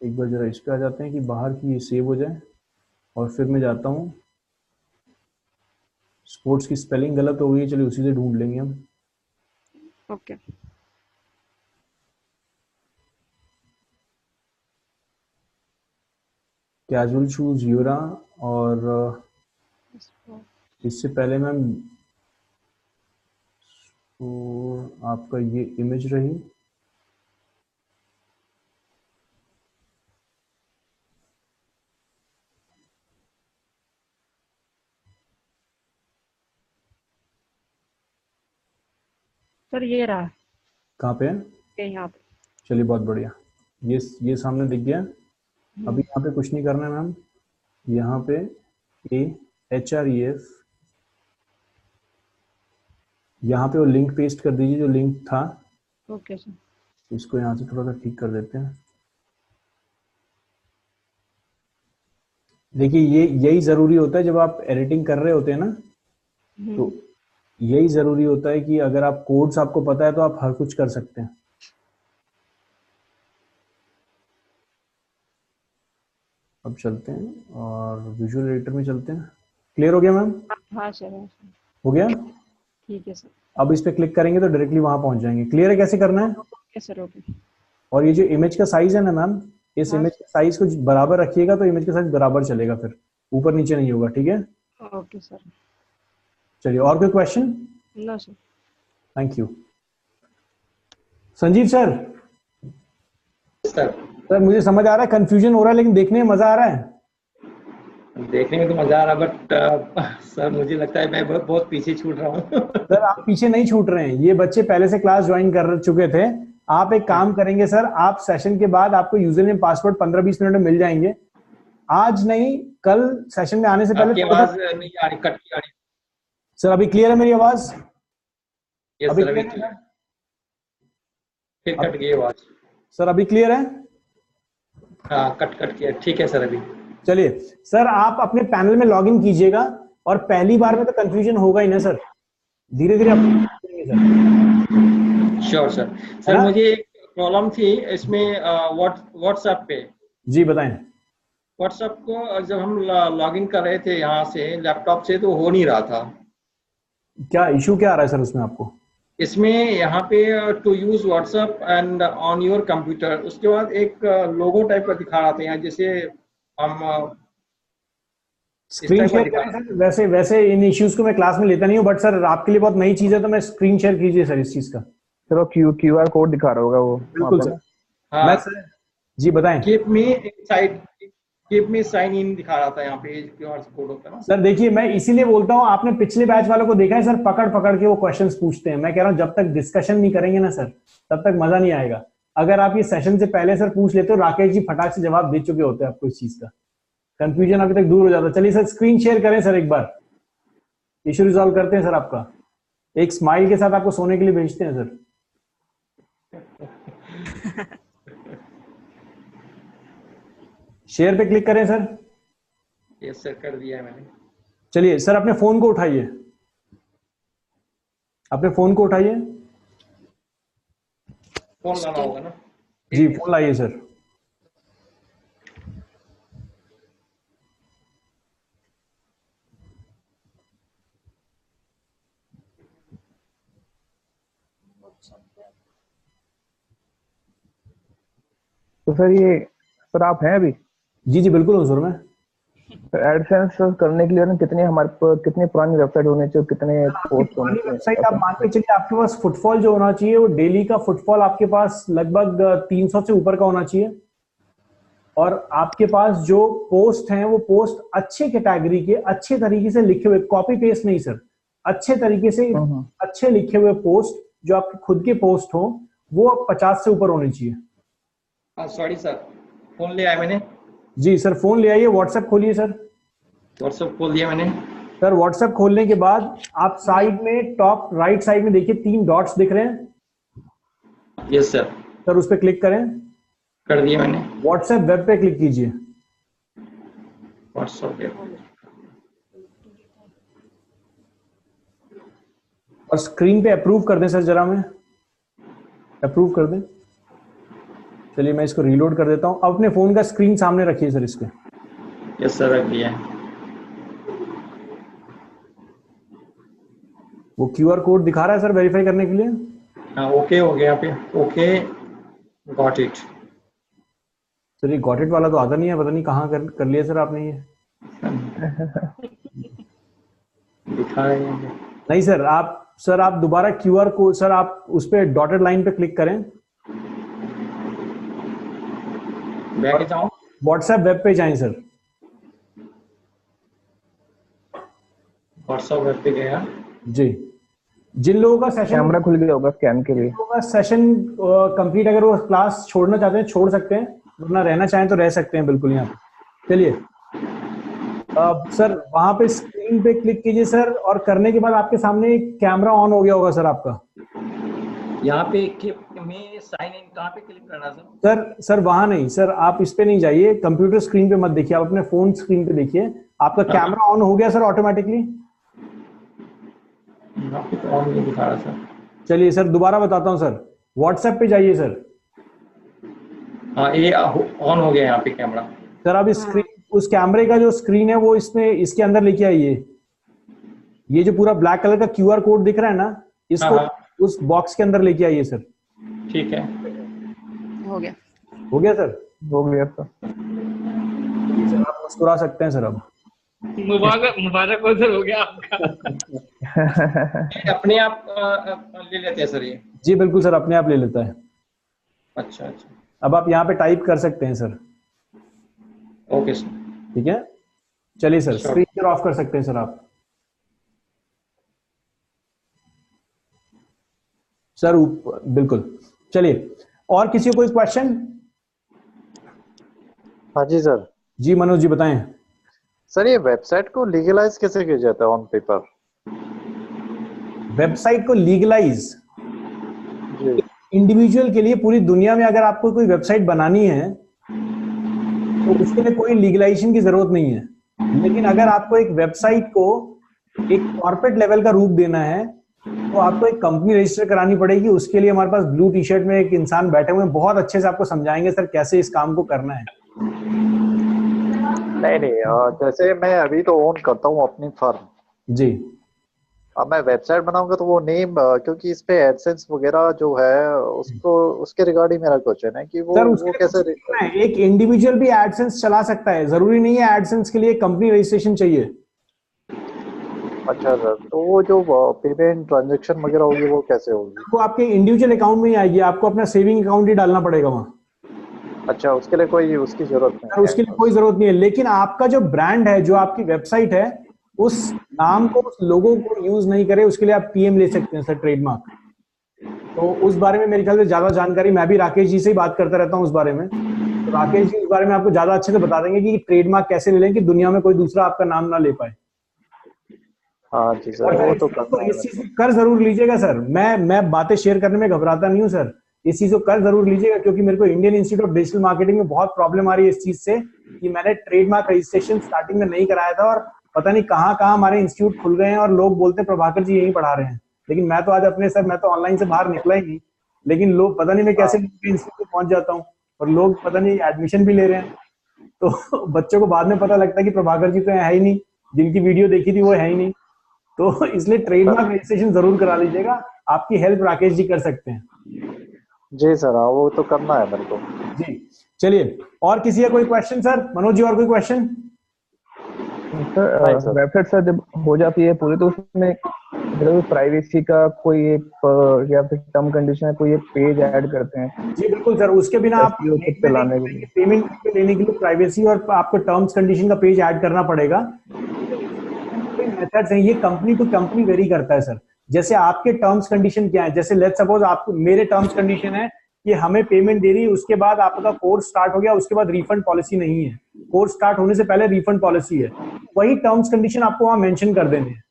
एक बार जरा इस पे आ जाते हैं कि बाहर की ये सेव हो जाए, और फिर मैं जाता हूँ स्पोर्ट्स की स्पेलिंग गलत हो गई है, चलिए उसी से ढूंढ लेंगे हम। ओके। कैजुअल शूज यूरा, और इससे पहले मैम तो आपका ये इमेज रही। सर ये रहा। कहाँ पे है? ये यहाँ पे। चलिए बहुत बढ़िया, ये सामने दिख गया। अभी यहाँ पे कुछ नहीं करना है मैम, यहाँ पे HREF, यहाँ पे वो लिंक पेस्ट कर दीजिए जो लिंक था। Okay sir. इसको यहाँ से थोड़ा सा ठीक कर देते हैं। देखिए यही जरूरी होता है जब आप एडिटिंग कर रहे होते हैं ना, तो यही जरूरी होता है कि अगर आप कोड्स आपको पता है तो आप हर कुछ कर सकते हैं। अब चलते हैं और विजुअल एडिटर में चलते हैं। क्लियर हो गया मैम? हाँ सर, हाँ सर। हो गया? ठीक है सर। अब इस पे क्लिक करेंगे तो डायरेक्टली वहां पहुंच जाएंगे। क्लियर है कैसे करना है? Okay sir, okay. और ये जो इमेज का साइज है ना मैम, इस हाँ। इमेज के साइज को बराबर रखिएगा तो इमेज का साइज बराबर चलेगा, फिर ऊपर नीचे नहीं होगा। ठीक है, ओके सर। चलिए और कोई question? No sir. Thank you. Sanjeev sir. Sir मुझे समझ आ रहा है कंफ्यूजन हो रहा है, लेकिन देखने में मजा आ रहा है। देखने में तो मजा आ रहा है, बट सर मुझे लगता है मैं बहुत पीछे छूट रहा हूँ। सर आप पीछे नहीं छूट रहे हैं, ये बच्चे पहले से क्लास ज्वाइन कर चुके थे। आप एक काम करेंगे सर, आप सेशन के बाद आपको यूजर नेम पासवर्ड 15-20 मिनट में मिल जाएंगे। आज नहीं, कल सेशन में आने से पहले आवाज नहीं आ रही, कट की आ रही। सर अभी क्लियर है मेरी आवाज? यस अभी सर, अभी क्लियर है? फिर कट गई आवाज। सर अभी क्लियर है? हाँ, कट किया। ठीक है सर। अभी चलिए सर, आप अपने पैनल में लॉग इन कीजिएगा, और पहली बार में तो कंफ्यूजन होगा ही ना सर, धीरे धीरे आप श्योर सर। सर मुझे एक प्रॉब्लम थी इसमें व्हाट्सएप पे। जी बताएं। व्हाट्सएप को जब हम लॉग इन कर रहे थे यहाँ से लैपटॉप से, तो हो नहीं रहा था। क्या इशू क्या आ रहा है सर उसमें आपको? इसमें यहाँ पे to use WhatsApp and on your computer, उसके बाद एक लोगो टाइप का दिखा रहा था यहाँ, जैसे हम स्क्रीन शेयर करें सर। वैसे इन इश्यूज को मैं क्लास में लेता नहीं हूँ, बट सर आपके लिए बहुत नई चीज है तो मैं स्क्रीन शेयर कीजिए सर इस चीज का। चलो QR कोड दिखा रहा होगा वो। बिल्कुल सर। हाँ मैं सर जी बताएं। कीप में साइन इन दिखा रहा था यहाँ पे, QR कोड होता है ना सर। देखिए मैं इसीलिए बोलता हूँ, आपने पिछले बैच वालों को देखा है सर, पकड़ पकड़ के वो क्वेश्चंस पूछते हैं। मैं कह रहा हूँ जब तक डिस्कशन नहीं करेंगे ना सर, तब तक मजा नहीं आएगा। अगर आप ये सेशन से पहले सर पूछ लेते हो, राकेश जी फटाक से जवाब दे चुके होते हैं आपको इस चीज का, कंफ्यूजन अभी तक दूर हो जाता। चलिए सर स्क्रीन शेयर करें सर, एक बार इशू रिजॉल्व करते हैं सर आपका। एक स्माइल के साथ आपको सोने के लिए भेजते हैं सर। शेयर पे क्लिक करें सर। यस सर, कर दिया है मैंने। चलिए सर अपने फोन को उठाइए, अपने फोन को उठाइए। फोन लाना होगा ना? जी फोन लाइए सर। तो सर आप हैं अभी? जी जी बिल्कुल हूँ सर मैं। एडसेंस करने के लिए ना कितनी पुरानी वेबसाइट होनी चाहिए, कितने पोस्ट होने चाहिए? वेबसाइट आप मान के चलिए, आपके पास फुटफॉल जो होना चाहिए वो डेली का फुटफॉल आपके पास लगभग 300 से ऊपर का होना चाहिए। और आपके पास जो पोस्ट हैं वो पोस्ट अच्छे कैटेगरी के, अच्छे तरीके से लिखे हुए, कॉपी पेस्ट नहीं सर, अच्छे तरीके से अच्छे लिखे हुए पोस्ट जो आपके खुद के पोस्ट हो, वो 50 से ऊपर होने चाहिए। सॉरी सर, फोन ले आया मैंने। जी सर फोन ले आइए, व्हाट्सएप खोलिए सर। व्हाट्सएप खोल दिया मैंने सर। व्हाट्सएप खोलने के बाद आप साइड में टॉप राइट साइड में देखिए 3 डॉट्स दिख रहे हैं। Yes sir. सर उस पर क्लिक करें। कर दिया मैंने। व्हाट्सएप वेब पे क्लिक कीजिए। व्हाट्सएप वेब और स्क्रीन पे अप्रूव कर दें सर, जरा मैं अप्रूव कर दें। चलिए मैं इसको रीलोड कर देता हूं। अब अपने फोन का स्क्रीन सामने रखिए सर इसके। यस सर, रख दिया। वो QR कोड दिखा रहा है सर वेरीफाई करने के लिए? हाँ ओके हो गया पे, ओके गॉट इट। सर ये गॉट इट वाला तो आता नहीं है, पता नहीं कहाँ कर लिया सर आपने ये। दिखा रहे हैं। नहीं सर आप दोबारा QR कोड सर आप उस पे डॉटेड लाइन पे क्लिक करें, बैक जाऊं, व्हाट्सएप वेब पे जाएं सर। व्हाट्सएप वेब पे गया जी, जिन लोगों का सेशन कैमरा खुल गया होगा स्कैन के लिए। सेशन कंप्लीट, अगर वो क्लास छोड़ना चाहते हैं छोड़ सकते हैं, वरना रहना चाहें तो रह सकते हैं बिल्कुल यहाँ पे। चलिए सर वहां पे स्क्रीन पे क्लिक कीजिए सर, और करने के बाद आपके सामने कैमरा ऑन हो गया होगा सर आपका। यहाँ पे मैं साइन इन कहाँ पे क्लिक करना सर? सर वहां नहीं सर, आप इस पे नहीं जाइए, कंप्यूटर स्क्रीन पे मत देखिए, आप अपने फोन स्क्रीन पे देखिए। आपका कैमरा ऑन हो गया सर ऑटोमेटिकली? यहाँ पे तो ऑन नहीं दिखा रहा सर। चलिए सर दोबारा बताता हूँ सर, व्हाट्सएप पे जाइए सर। हाँ ये ऑन हो गया यहाँ पे कैमरा। सर आप इस स्क्रीन, उस कैमरे का जो स्क्रीन है वो इसमें इसके अंदर लेके आइए। ये जो पूरा ब्लैक कलर का QR कोड दिख रहा है ना, इसको उस बॉक्स के अंदर लेके आइए सर। ठीक है, हो गया। हो गया सर? हो गया सर। सर आप मुस्कुरा सकते हैं सर अब। मुबारक हो सर, हो गया आपका। अपने आप ले लेते हैं सर ये? जी बिल्कुल सर, अपने आप ले लेता है। अच्छा अच्छा, अब आप यहाँ पे टाइप कर सकते हैं सर। Okay sir. ठीक है, चलिए सर स्क्रीन शेयर ऑफ कर सकते हैं सर आप। सर बिल्कुल। चलिए, और किसी को कोई क्वेश्चन? हाँ जी सर। जी मनोज जी बताएं। सर ये वेबसाइट को लीगलाइज कैसे किया जाता है ऑन पेपर? वेबसाइट को लीगलाइज जी। इंडिविजुअल के लिए, पूरी दुनिया में अगर आपको कोई वेबसाइट बनानी है तो उसके लिए कोई लीगलाइजेशन की जरूरत नहीं है। लेकिन अगर आपको एक वेबसाइट को एक कॉर्पोरेट लेवल का रूप देना है तो आपको एक कंपनी रजिस्टर करानी पड़ेगी। उसके लिए हमारे पास ब्लू टी शर्ट में एक इंसान बैठे हुए हैं, बहुत अच्छे से आपको समझाएंगे सर कैसे इस काम को करना है। नहीं जैसे मैं अभी तो ओन करता हूँ अपनी फर्म जी। अब मैं वेबसाइट बनाऊंगा तो वो नेम, क्योंकि इस पे एडसेंस वगैरह जो है उसको उसके रिगार्डिंग मेरा क्वेश्चन है कि वो सर वो कैसे एक इंडिविजुअल भी एडसेंस चला सकता है, जरूरी नहीं है एडसेंस के लिए कंपनी रजिस्ट्रेशन चाहिए। अच्छा सर, तो वो जो पेमेंट ट्रांजैक्शन वगैरह होगी वो कैसे होगी? वो आपके इंडिविजुअल अकाउंट में ही आएगी, आपको अपना सेविंग अकाउंट ही डालना पड़ेगा वहाँ। अच्छा, उसके लिए कोई उसकी जरूरत नहीं है? उसके लिए कोई जरूरत नहीं है, लेकिन आपका जो ब्रांड है, जो आपकी वेबसाइट है, उस नाम को, उस लोगो को यूज नहीं करे, उसके लिए आप PM ले सकते हैं सर, ट्रेडमार्क। तो उस बारे में मेरे ख्याल से ज्यादा जानकारी, मैं भी राकेश जी से ही बात करता रहता हूँ उस बारे में, तो राकेश जी उस बारे में आपको ज्यादा अच्छे से बता देंगे कि ट्रेडमार्क कैसे ले लें कि दुनिया में कोई दूसरा आपका नाम ना ले पाए। हाँ जी सर, वो तो करना है। इस चीज को कर जरूर लीजिएगा सर, मैं बातें शेयर करने में घबराता नहीं हूँ सर, इस चीज को कर जरूर लीजिएगा, क्योंकि मेरे को Indian institute of digital marketing में बहुत प्रॉब्लम आ रही है इस चीज से कि मैंने ट्रेडमार्क रजिस्ट्रेशन स्टार्टिंग में नहीं कराया था, और पता नहीं कहाँ कहाँ हमारे इंस्टीट्यूट खुल गए हैं और लोग बोलते हैं प्रभाकर जी यही पढ़ा रहे हैं, लेकिन मैं तो आज अपने सर, मैं तो ऑनलाइन से बाहर निकला ही नहीं, लेकिन लोग पता नहीं मैं कैसे इंस्टीट्यूट पहुंच जाता हूँ और लोग पता नहीं एडमिशन भी ले रहे हैं, तो बच्चों को बाद में पता लगता है कि प्रभाकर जी तो है ही नहीं, जिनकी वीडियो देखी थी वो है ही नहीं। तो इसलिए ट्रेडमार्क रजिस्ट्रेशन जरूर करा लीजिएगा, आपकी हेल्प राकेश जी कर सकते हैं। जी सर, हाँ वो तो करना है मेरे को। जी चलिए, और किसी का कोई क्वेश्चन सर? मनोज जी और कोई क्वेश्चन? सर वेबसाइट सर जब हो जाती है पूरी तो उसमें प्राइवेसी का कोई एक या फिर टर्म कंडीशन है, कोई एक पेज ऐड करते हैं? जी बिल्कुल सर, उसके बिना आप चलाने के लिए, पेमेंट लेने के लिए प्राइवेसी और आपको टर्म्स कंडीशन का पेज ऐड करना पड़ेगा। मेथड्स हैं, ये कंपनी टू कंपनी वेरी करता है सर। जैसे आपके टर्म्स कंडीशन क्या है, जैसे लेट्स सपोज आपको, मेरे टर्म्स कंडीशन है कि हमें पेमेंट दे रही है, उसके बाद आपका कोर्स स्टार्ट हो गया, उसके बाद रिफंड पॉलिसी नहीं है, कोर्स स्टार्ट होने से पहले रिफंड पॉलिसी है, वही टर्म्स कंडीशन आपको वहां मेंशन कर देने हैं,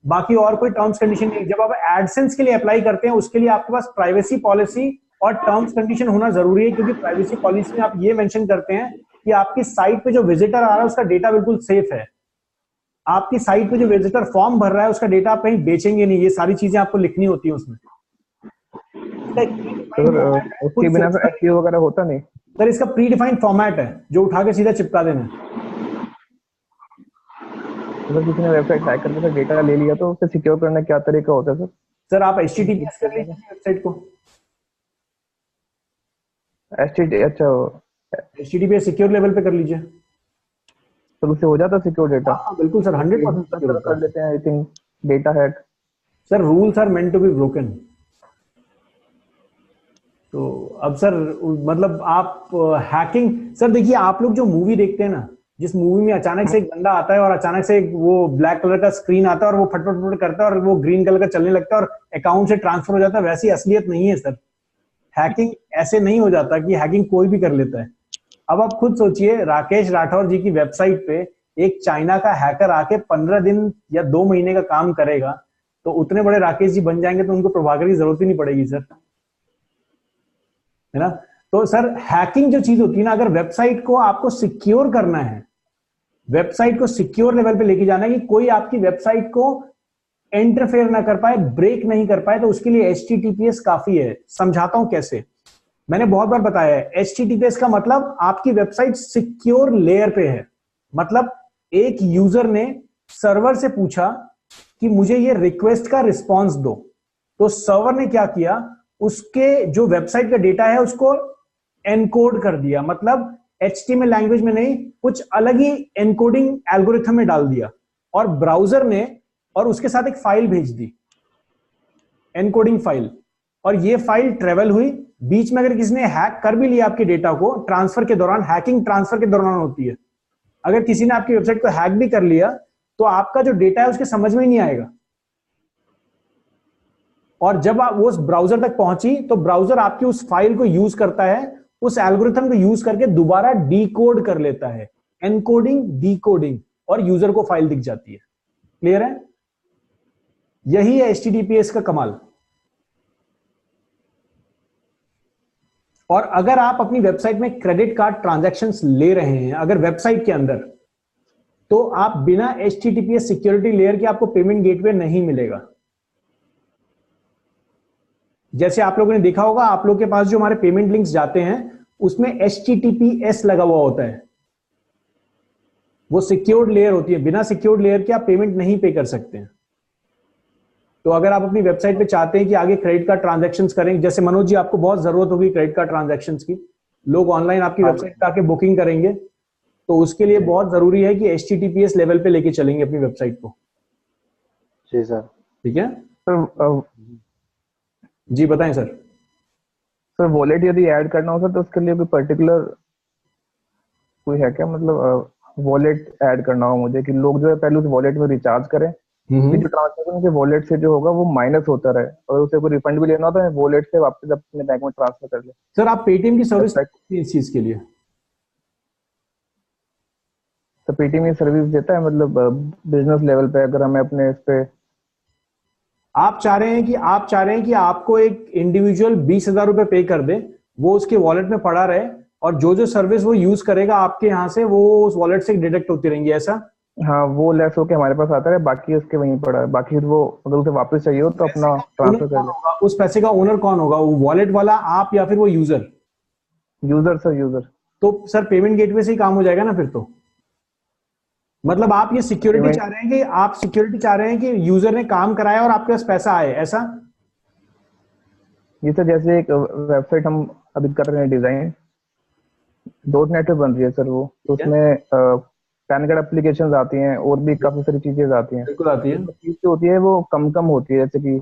बाकी और कोई टर्म्स कंडीशन नहीं। जब आप एडसेंस के लिए अप्लाई करते हैं उसके लिए आपके पास प्राइवेसी पॉलिसी और टर्म्स कंडीशन होना जरूरी है, क्योंकि प्राइवेसी पॉलिसी में आप ये मेंशन करते हैं कि आपकी साइट पे जो विजिटर आ रहा है उसका डेटा बिल्कुल सेफ है, आपकी साइट पे जो विजिटर फॉर्म भर रहा है उसका डेटा आप कहीं बेचेंगे नहीं, ये सारी चीजें आपको लिखनी होती है उसमें। उसके बिना तो SEO वगैरह होता नहीं सर, इसका प्री डिफाइंड फॉर्मेट है जो उठा के सीधा चिपका देना है। अगर किसी ने वेबसाइट हैक करके सर डेटा ले लिया तो उसे सिक्योर करने का क्या तरीका होता है सर? सर आप HTTPS कर लीजिए वेबसाइट को, अच्छा HTTPS सिक्योर लेवल पे कर लीजिए। तो उससे हो जाता सिक्योर डेटा? हाँ बिल्कुल सर, 100% सिक्योर होता कर है। लेते हैं I think data hack. Sir rules are meant to be broken. तो अब सर मतलब आप हैकिंग, सर देखिए आप लोग जो मूवी देखते हैं ना, जिस मूवी में अचानक से एक बंदा आता है और अचानक से वो ब्लैक कलर का स्क्रीन आता है और वो फटफट करता है और वो ग्रीन कलर का चलने लगता है और अकाउंट से ट्रांसफर हो जाता है, वैसी असलियत नहीं है सर। हैकिंग ऐसे नहीं हो जाता कि हैकिंग कोई भी कर लेता है। अब आप खुद सोचिए, राकेश राठौर जी की वेबसाइट पे एक चाइना का हैकर आके 15 दिन या 2 महीने का काम करेगा, तो उतने बड़े राकेश जी बन जाएंगे तो उनको प्रभाकर की जरूरत ही नहीं पड़ेगी सर, है ना। तो सर हैकिंग जो चीज होती है ना, अगर वेबसाइट को आपको सिक्योर करना है, वेबसाइट को सिक्योर लेवल पे लेके जाना है कि कोई आपकी वेबसाइट को इंटरफेयर ना कर पाए, ब्रेक नहीं कर पाए, तो उसके लिए HTTPS काफी है। समझाता हूं कैसे। मैंने बहुत बार बताया है, HTTPS का मतलब आपकी वेबसाइट सिक्योर लेयर पे है। मतलब एक यूजर ने सर्वर से पूछा कि मुझे ये रिक्वेस्ट का रिस्पॉन्स दो, तो सर्वर ने क्या किया, उसके जो वेबसाइट का डेटा है उसको एनकोड कर दिया, मतलब HTML लैंग्वेज में नहीं, कुछ अलग ही एनकोडिंग एल्गोरिथम में डाल दिया, और ब्राउजर ने और उसके साथ एक फाइल भेज दी, एनकोडिंग फाइल, और ये फाइल ट्रेवल हुई। बीच में अगर किसी ने हैक कर भी लिया आपके डेटा को ट्रांसफर के दौरान, हैकिंग ट्रांसफर के दौरान होती है, अगर किसी ने आपकी वेबसाइट को हैक भी कर लिया तो आपका जो डेटा है उसके समझ में ही नहीं आएगा। और जब आप वो उस ब्राउजर तक पहुंची तो ब्राउजर आपकी उस फाइल को यूज करता है, उस एल्गोरिथम को यूज करके दोबारा डीकोड कर लेता है, एनकोडिंग डीकोडिंग, और यूजर को फाइल दिख जाती है। क्लियर है? यही है HTTPS का कमाल। और अगर आप अपनी वेबसाइट में क्रेडिट कार्ड ट्रांजैक्शंस ले रहे हैं अगर वेबसाइट के अंदर, तो आप बिना HTTPS सिक्योरिटी लेयर के आपको पेमेंट गेटवे नहीं मिलेगा। जैसे आप लोगों ने देखा होगा, आप लोग के पास जो हमारे पेमेंट लिंक्स जाते हैं उसमें HTTPS लगा हुआ होता है, वो सिक्योर्ड लेयर होती है। बिना सिक्योर्ड लेयर के आप पेमेंट नहीं पे कर सकते हैं। तो अगर आप अपनी वेबसाइट पे चाहते हैं कि आगे क्रेडिट कार्ड ट्रांजैक्शंस करें, जैसे मनोज जी आपको बहुत जरूरत होगी क्रेडिट कार्ड ट्रांजैक्शंस की, लोग ऑनलाइन आपकी वेबसाइट पे आके बुकिंग करेंगे, तो उसके लिए बहुत जरूरी है कि HTTPS लेवल पे लेके चलेंगे अपनी वेबसाइट को। जी सर। ठीक है सर जी, बताएं सर। सर वॉलेट यदि ऐड करना हो सर तो उसके लिए कोई पर्टिकुलर कोई है क्या, मतलब वॉलेट ऐड करना हो मुझे, कि लोग जो है पहले उस वॉलेट में रिचार्ज करें, जो ट्रांसफर के वॉलेट से जो होगा वो माइनस होता रहे, और उसे कोई रिफंड भी लेना होता है वॉलेट से वापस अपने बैंक में ट्रांसफर कर ले। सर आप पेटीएम की सर्विस इस चीज के लिए? तो पेटीएम ये सर्विस देता है, मतलब बिजनेस लेवल पे अगर हमें अपने इस पे आप चाह रहे हैं कि आपको एक इंडिविजुअल 20,000 रुपए पे कर दे, वो उसके वॉलेट में पड़ा रहे, और जो जो सर्विस वो यूज करेगा आपके यहाँ से वो उस वॉलेट से डिडक्ट होती रहेंगी, ऐसा? हाँ, वो लेस होके हमारे पास आता है, बाकी उसके वहीं पड़ा है, बाकी वो अगर उसे वापस चाहिए हो तो अपना ट्रांसफर कर ले। उस पैसे का ओनर कौन होगा? वो वॉलेट वाला, आप, या फिर वो यूजर? User sir, user. तो सर पेमेंट गेटवे से ही काम हो जाएगा ना फिर तो। मतलब आप ये सिक्योरिटी चाह रहे हैं कि यूजर ने काम कराया और आपके पास पैसा आए, ऐसा? ये सर जैसे एक वेबसाइट हम अभी कर रहे हैं डिजाइन, .NET पे बन रही है सर वो, तो उसमें पैन कार्ड एप्लीकेशन आती हैं और भी काफी सारी चीजें आती हैं। बिल्कुल आती है। चीज जो होती है वो कम होती है, जैसे कि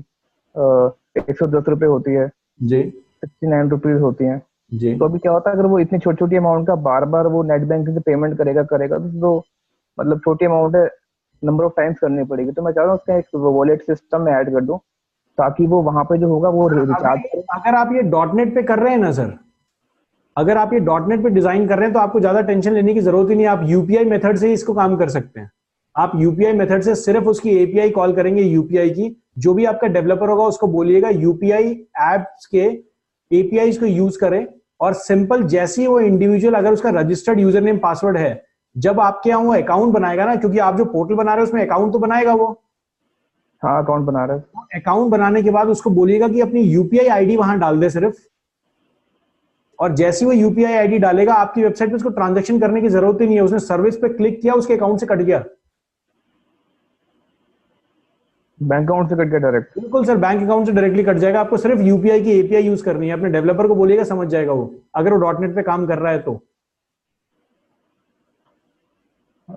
110 रुपए होती है जी, 69 रुपीज होती हैं जी। तो अभी क्या होता है, अगर वो इतनी छोटी छोटी अमाउंट का बार बार वो नेट बैंकिंग से पेमेंट करेगा तो मतलब छोटी अमाउंट है, नंबर ऑफ टाइम्स करनी पड़ेगी। तो मैं चाह रहा हूँ उसका एक वॉलेट सिस्टम में ऐड कर दूं, ताकि वो वहां पे जो होगा वो रिचार्ज करे। अगर आप ये .NET पे कर रहे हैं ना सर, अगर आप ये .NEट पे डिजाइन कर रहे हैं तो आपको ज्यादा टेंशन लेने की जरूरत ही नहीं। आप यूपीआई मेथड से ही इसको काम कर सकते हैं। आप यूपीआई मेथड से सिर्फ उसकी एपीआई कॉल करेंगे, यूपीआई की, जो भी आपका डेवलपर होगा उसको बोलिएगा यूपीआई एप्स के एपीआई को यूज करें, और सिंपल जैसे ही वो इंडिविजुअल, अगर उसका रजिस्टर्ड यूजर नेम पासवर्ड है, जब आपके यहाँ वो अकाउंट बनाएगा ना, क्योंकि आप जो पोर्टल बना रहे हैं उसमें अकाउंट तो बनाएगा वो। हाँ, अकाउंट बना रहा है। अकाउंट बनाने के बाद उसको बोलिएगा कि अपनी यूपीआई आईडी वहां डाल दे सिर्फ, और जैसे वो यूपीआई आईडी डालेगा आपकी वेबसाइट पे उसको ट्रांजैक्शन करने की जरूरत ही नहीं है। उसने सर्विस पे क्लिक किया, उसके अकाउंट से कट गया। बैंक अकाउंट से कट गया डायरेक्ट? बिल्कुल सर, बैंक अकाउंट से डायरेक्टली कट जाएगा। आपको सिर्फ यूपीआई की एपीआई यूज करनी है, अपने डेवलपर को बोलिएगा, समझ जाएगा वो, अगर वो डॉटनेट पे काम कर रहा है तो।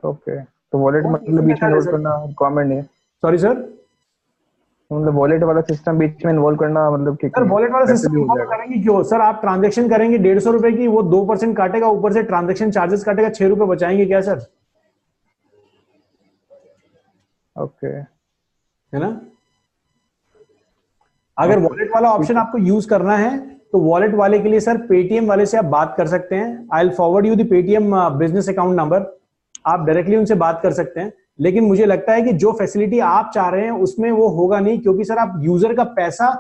ओके, तो वॉलेट मतलब बीच में इन्वॉल्व करना रिक्वायरमेंट नहीं है? सॉरी सर, मतलब वॉलेट वाला सिस्टम बीच में इन्वॉल्व करना मतलब ठीक सर है? वॉलेट वाला वैसे सिस्टम भी हो इन्वॉल्व जाएगा? करेंगे क्यों सर? आप ट्रांजेक्शन करेंगे 150 रुपए की, वो 2% काटेगा, ऊपर से ट्रांजेक्शन चार्जेस काटेगा, 6 रुपए बचाएंगे क्या सर? ओके, है ना? अगर वॉलेट वाला ऑप्शन आपको यूज करना है तो वॉलेट वाले के लिए सर पेटीएम वाले से आप बात कर सकते हैं। I will forward you the Paytm business account number, आप डायरेक्टली उनसे बात कर सकते हैं। लेकिन मुझे लगता है कि जो फैसिलिटी आप चाह रहे हैं उसमें वो होगा नहीं, क्योंकि सर आप यूजर का पैसा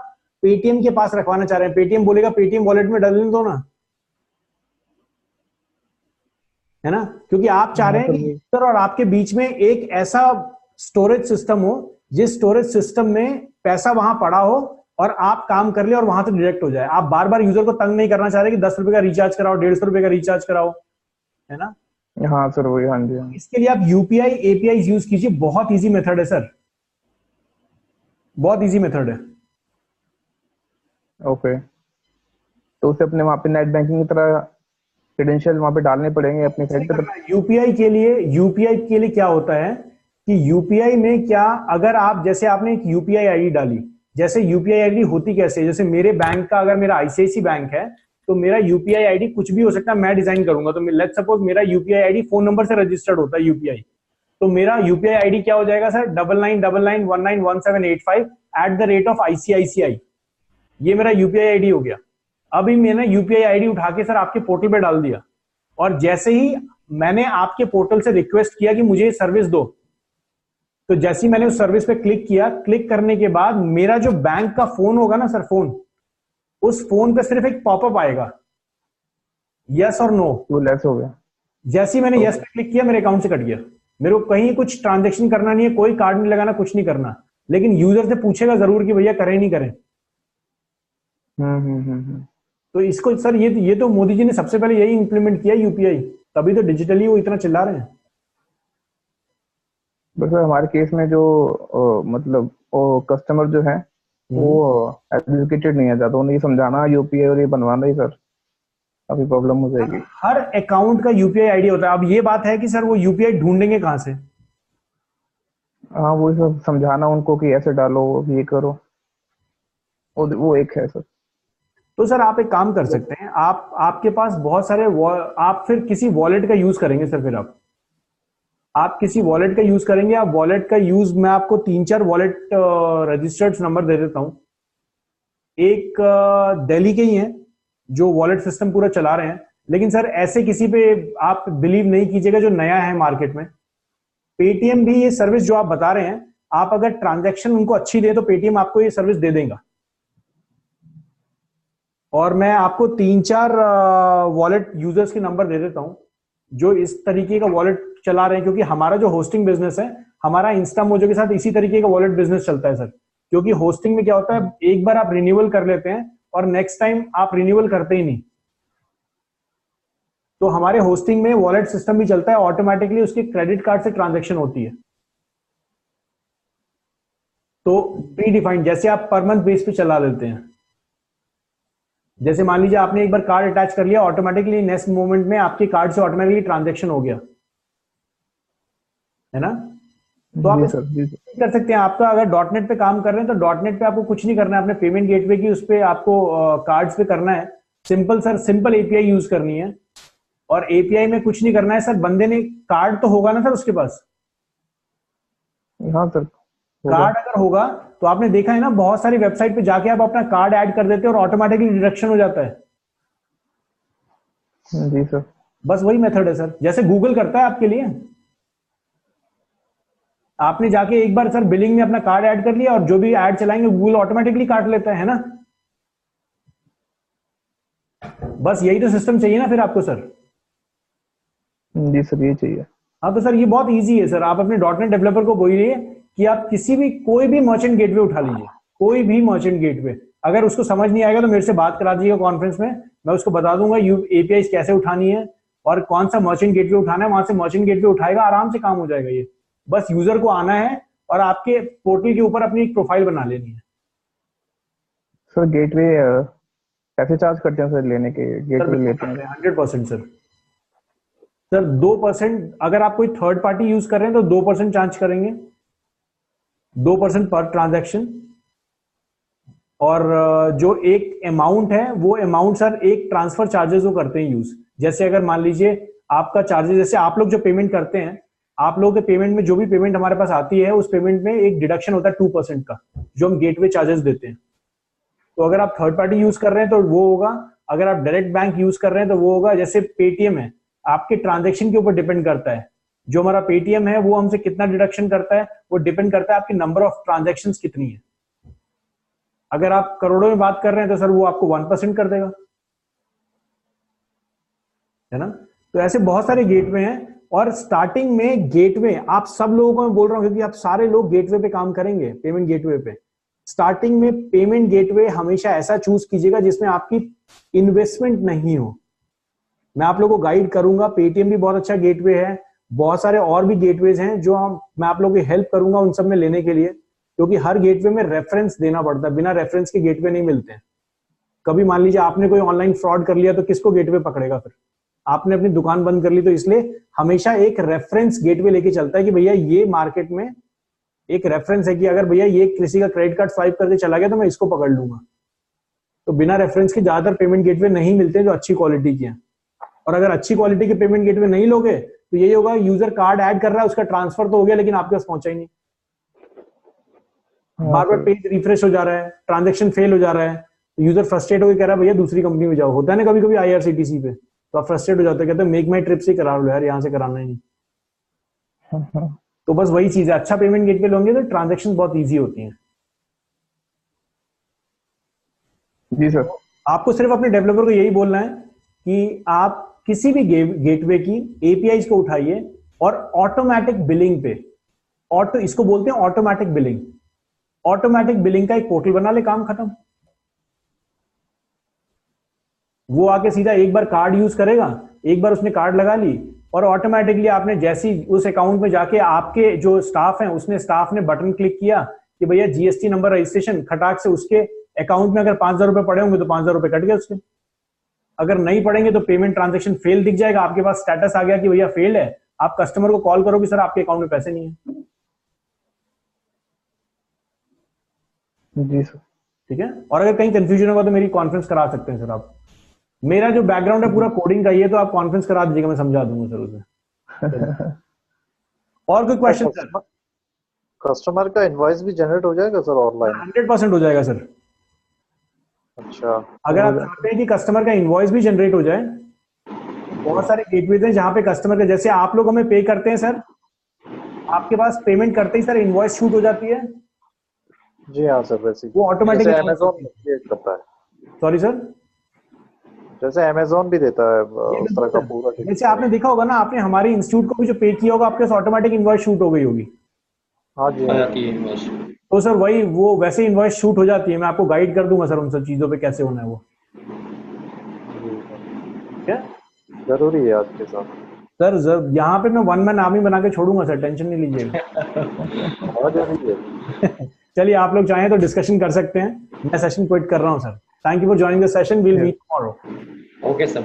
पेटीएम के पास रखवाना चाह रहे हैं। पेटीएम बोलेगा पेटीएम वॉलेट में डालने दो ना, है ना? क्योंकि आप चाह रहे हैं कि यूजर और आपके बीच में एक ऐसा स्टोरेज सिस्टम हो जिस स्टोरेज सिस्टम में पैसा वहां पड़ा हो और आप काम कर ले और वहां से डिडक्ट हो जाए। आप बार बार यूजर को तंग नहीं करना चाह रहे कि 10 रुपए का रिचार्ज कराओ, 150 रुपए का रिचार्ज कराओ, है ना? हाँ सर वही, हाँ जी, हाँ। इसके लिए आप यूपीआई एपीआई यूज कीजिए, बहुत इजी मेथड है सर, बहुत इजी मेथड है। ओके, तो उसे अपने वहाँ पे नेट बैंकिंग की तरह क्रेडेंशियल वहाँ पे डालने पड़ेंगे अपने साइड पे? यूपीआई के लिए क्या होता है कि यूपीआई में क्या, अगर आप जैसे आपने एक यूपीआई आईडी डाली, जैसे यूपीआई आईडी होती कैसे, जैसे मेरे बैंक का, अगर मेरा आईसीआईसी बैंक है तो मेरा यूपीआई आईडी कुछ भी हो सकता है, मैं डिजाइन करूंगा। तो लेट्स सपोज मेरा यूपीआई आईडी फोन नंबर से रजिस्टर्ड होता है यूपीआई, तो मेरा यूपीआई आईडी क्या हो जाएगा सर? 9999191785 @ICICI, ये मेरा यूपीआई आईडी हो गया। अभी मैंने यूपीआई आईडी उठा के सर आपके पोर्टल पे डाल दिया, और जैसे ही मैंने आपके पोर्टल से रिक्वेस्ट किया कि मुझे सर्विस दो, तो जैसे ही मैंने उस सर्विस पे क्लिक किया, क्लिक करने के बाद मेरा जो बैंक का फोन होगा ना सर, फोन, उस फोन पे सिर्फ एक पॉपअप आएगा, यस और नो, वो लेस हो गया। जैसे ही मैंने यस पे क्लिक किया मेरे अकाउंट से कट गया। मेरे को कहीं कुछ ट्रांजेक्शन करना नहीं है, कोई कार्ड नहीं लगाना, कुछ नहीं करना, लेकिन यूजर से पूछेगा जरूर कि भैया करें नहीं करें। तो इसको सर ये तो मोदी जी ने सबसे पहले यही इंप्लीमेंट किया यूपीआई, तभी तो डिजिटली वो इतना चिल्ला रहे हैं। बस हमारे केस में जो मतलब कस्टमर जो है वो एजुकेटेड नहीं है ज्यादा, उन्हें समझाना यूपीआई और ये बनवाना ही सर अभी प्रॉब्लम हो जाएगी। हर अकाउंट का यूपीआई आईडी होता है। अब ये बात है कि सर वो यूपीआई ढूंढेंगे कहां से? हाँ, वो सब समझाना उनको कि ऐसे डालो, ये करो, वो एक है सर। तो सर आप एक काम कर सकते हैं, आपके पास बहुत सारे आप फिर किसी वॉलेट का यूज करेंगे सर, फिर आप किसी वॉलेट का यूज करेंगे। आप वॉलेट का यूज, मैं आपको 3-4 वॉलेट रजिस्टर्ड नंबर दे देता हूं। एक दिल्ली के ही हैं जो वॉलेट सिस्टम पूरा चला रहे हैं, लेकिन सर ऐसे किसी पे आप बिलीव नहीं कीजिएगा जो नया है मार्केट में। पेटीएम भी ये सर्विस जो आप बता रहे हैं, आप अगर ट्रांजैक्शन उनको अच्छी दे तो पेटीएम आपको ये सर्विस दे देगा। और मैं आपको 3-4 वॉलेट यूजर्स के नंबर दे देता हूं जो इस तरीके का वॉलेट चला रहे हैं, क्योंकि हमारा जो होस्टिंग बिजनेस है, हमारा इंस्टामोजो के साथ इसी तरीके का वॉलेट बिजनेस चलता है सर। क्योंकि होस्टिंग में क्या होता है, एक बार आप रिन्यूअल कर लेते हैं और नेक्स्ट टाइम आप रिन्यूअल करते ही नहीं। तो हमारे होस्टिंग में वॉलेट सिस्टम भी चलता है, ऑटोमेटिकली उसके क्रेडिट कार्ड से ट्रांजैक्शन होती है। तो प्री डिफाइंड, जैसे आप पर मंथ बेस पे चला लेते हैं, जैसे मान लीजिए आपने एक बार कार्ड अटैच कर लिया, ऑटोमेटिकली नेक्स्ट मोमेंट में आपके कार्ड से ऑटोमेटिकली ट्रांजैक्शन हो गया, है ना? तो आप कर सकते हैं। आपका अगर डॉटनेट पे काम कर रहे हैं तो डॉटनेट पे आपको कुछ नहीं करना है, अपने पेमेंट गेटवे की उस पे आपको कार्ड्स पे करना है। Simple sir, simple API use करनी है, और एपीआई में कुछ नहीं करना है सर। बंदे ने कार्ड तो होगा ना सर उसके पास? हाँ सर, कार्ड अगर होगा तो आपने देखा है ना, बहुत सारी वेबसाइट पे जाके आप अपना कार्ड ऐड कर देते हैं और ऑटोमेटिकली डिडक्शन हो जाता है। जी सर, बस वही मेथड है सर, जैसे गूगल करता है आपके लिए। आपने जाके एक बार सर बिलिंग में अपना कार्ड ऐड कर लिया और जो भी ऐड चलाएंगे गूगल ऑटोमेटिकली काट लेता है ना। बस यही तो सिस्टम चाहिए ना फिर आपको सर। जी सर, ये चाहिए। हाँ तो सर ये बहुत इजी है सर। आप अपने डॉटनेट डेवलपर को बोलिए कि आप कोई भी मर्चेंट गेटवे उठा लीजिए, कोई भी मर्चेंट गेटवे। अगर उसको समझ नहीं आएगा तो मेरे से बात करा दीजिएगा कॉन्फ्रेंस में, मैं उसको बता दूंगा एपीआई कैसे उठानी है और कौन सा मर्चेंट गेटवे उठाना है। वहां से मर्चेंट गेटवे उठाएगा, आराम से काम हो जाएगा। ये बस यूजर को आना है और आपके पोर्टल के ऊपर अपनी एक प्रोफाइल बना लेनी है। सर गेटवे कैसे चार्ज करते हैं सर लेने के? गेटवे लेते हैं 100% सर। सर 2% अगर आप कोई थर्ड पार्टी यूज कर रहे हैं तो 2% चार्ज करेंगे, 2% पर ट्रांजैक्शन। और जो एक अमाउंट है वो अमाउंट सर एक ट्रांसफर चार्जेस वो करते हैं यूज। जैसे अगर मान लीजिए आपका चार्जेस, जैसे आप लोग जो पेमेंट करते हैं, आप लोगों के पेमेंट में जो भी पेमेंट हमारे पास आती है उस पेमेंट में एक डिडक्शन होता है 2% का, जो हम गेटवे चार्जेस देते हैं। तो अगर आप थर्ड पार्टी यूज कर रहे हैं तो वो होगा, अगर आप डायरेक्ट बैंक यूज कर रहे हैं तो वो होगा। जैसे पेटीएम है, आपके ट्रांजेक्शन के ऊपर डिपेंड करता है। जो हमारा पेटीएम है वो हमसे कितना डिडक्शन करता है वो डिपेंड करता है आपकी नंबर ऑफ ट्रांजेक्शन्स कितनी है। अगर आप करोड़ों में बात कर रहे हैं तो सर वो आपको 1% कर देगा, है ना। तो ऐसे बहुत सारे गेटवे हैं। और स्टार्टिंग में गेटवे आप सब लोगों को मैं बोल रहा हूं क्योंकि आप सारे लोग गेटवे पे काम करेंगे, पेमेंट गेटवे पे। स्टार्टिंग में पेमेंट गेटवे हमेशा ऐसा चूज कीजिएगा जिसमें आपकी इन्वेस्टमेंट नहीं हो। मैं आप लोगों को गाइड करूंगा, पेटीएम भी बहुत अच्छा गेटवे है, बहुत सारे और भी गेटवेज हैं जो मैं आप लोगों की हेल्प करूंगा उन सब में लेने के लिए, क्योंकि हर गेटवे में रेफरेंस देना पड़ता है, बिना रेफरेंस के गेटवे नहीं मिलते हैं। कभी मान लीजिए आपने कोई ऑनलाइन फ्रॉड कर लिया तो किसको गेटवे पकड़ेगा? फिर आपने अपनी दुकान बंद कर ली। तो इसलिए हमेशा एक रेफरेंस गेटवे लेके चलता है कि भैया ये मार्केट में एक रेफरेंस है कि अगर भैया ये किसी का क्रेडिट कार्ड स्वाइप करके चला गया तो मैं इसको पकड़ लूंगा। तो बिना रेफरेंस के ज्यादातर पेमेंट गेटवे नहीं मिलते जो अच्छी क्वालिटी के हैं। और अगर अच्छी क्वालिटी के पेमेंट गेटवे नहीं लोगे तो यही होगा, यूजर कार्ड ऐड कर रहा है, उसका ट्रांसफर तो हो गया लेकिन आपके पास पहुंचा ही नहीं, बार बार पेज रिफ्रेश हो जा रहा है, ट्रांजेक्शन फेल हो जा रहा है। यूजर फ्रस्ट्रेट होकर कह रहा है भैया दूसरी कंपनी में जाओ। होता है ना कभी कभी आईआरसीटीसी पे, तो आप फ्रस्ट्रेट हो जाते हैं, कहते हैं मेक माई ट्रिप से करा लो यार, यहाँ से कराना ही नहीं। तो बस वही चीज है, अच्छा पेमेंट गेटवे लोगे तो ट्रांजेक्शन बहुत इजी होती हैं। जी सर। आपको सिर्फ अपने डेवलपर को यही बोलना है कि आप किसी भी गेटवे की एपीआईज को उठाइए और ऑटोमेटिक बिलिंग पे, इसको बोलते हैं ऑटोमेटिक बिलिंग। ऑटोमेटिक बिलिंग का एक पोर्टल बना ले, काम खत्म। वो आके सीधा एक बार कार्ड यूज करेगा, एक बार उसने कार्ड लगा ली और ऑटोमेटिकली आपने जैसी उस अकाउंट में जाके आपके जो स्टाफ हैं उसने स्टाफ ने बटन क्लिक किया कि भैया जीएसटी नंबर रजिस्ट्रेशन, खटाक से उसके अकाउंट में अगर 5,000 रुपए पड़े होंगे तो 5,000 रुपए कट गए उसके। अगर नहीं पड़ेंगे तो पेमेंट ट्रांजेक्शन फेल दिख जाएगा, आपके पास स्टेटस आ गया कि भैया फेल है। आप कस्टमर को कॉल करोगे सर आपके अकाउंट में पैसे नहीं है। जी सर। ठीक है। और अगर कहीं कंफ्यूजन होगा तो मेरी कॉन्फ्रेंस करा सकते हैं सर आप। मेरा जो बैकग्राउंड है पूरा कोडिंग का ही है, तो आप कॉन्फ्रेंस करा दीजिएगा, मैं समझा दूंगा सर उसे। और कोई क्वेश्चन सर? कस्टमर का इनवॉइस भी जनरेट हो जाएगा सर ऑनलाइन? 100% हो जाएगा सर। अच्छा, अगर आप चाहते हैं कि कस्टमर का इनवॉइस भी जनरेट हो जाए, बहुत सारे गेटवेज हैं जहां पे कस्टमर का, जैसे आप लोग हमें पे करते हैं सर, आपके पास पेमेंट करते ही सर इनवॉइस शूट हो जाती है। जी हाँ सर, वैसे वो ऑटोमेटिक अमेज़न क्रिएट करता है। सॉरी सर, जैसे अमेज़न भी देता है उस तरह का पूरा। जैसे आपने देखा होगा ना, आपने हमारे इंस्टीट्यूट को भी जो पे किया होगा आपके पास ऑटोमेटिक इनवॉइस शूट हो गई होगी। हाँ जी, तो सर वही वो वैसे इनवॉइस शूट हो जाती है। मैं आपको गाइड कर दूंगा सर उन सब चीजों पे कैसे होना है वो। क्या जरूरी है आज के साथ सर? यहाँ पे मैं वन मैन आर्मी बना के छोड़ूंगा सर, टेंशन नहीं लीजिएगा। चलिए आप लोग चाहें तो डिस्कशन कर सकते हैं। मैं सेशन क्विट कर रहा हूँ sir. Thank you for joining the session, will meet tomorrow. Okay sir.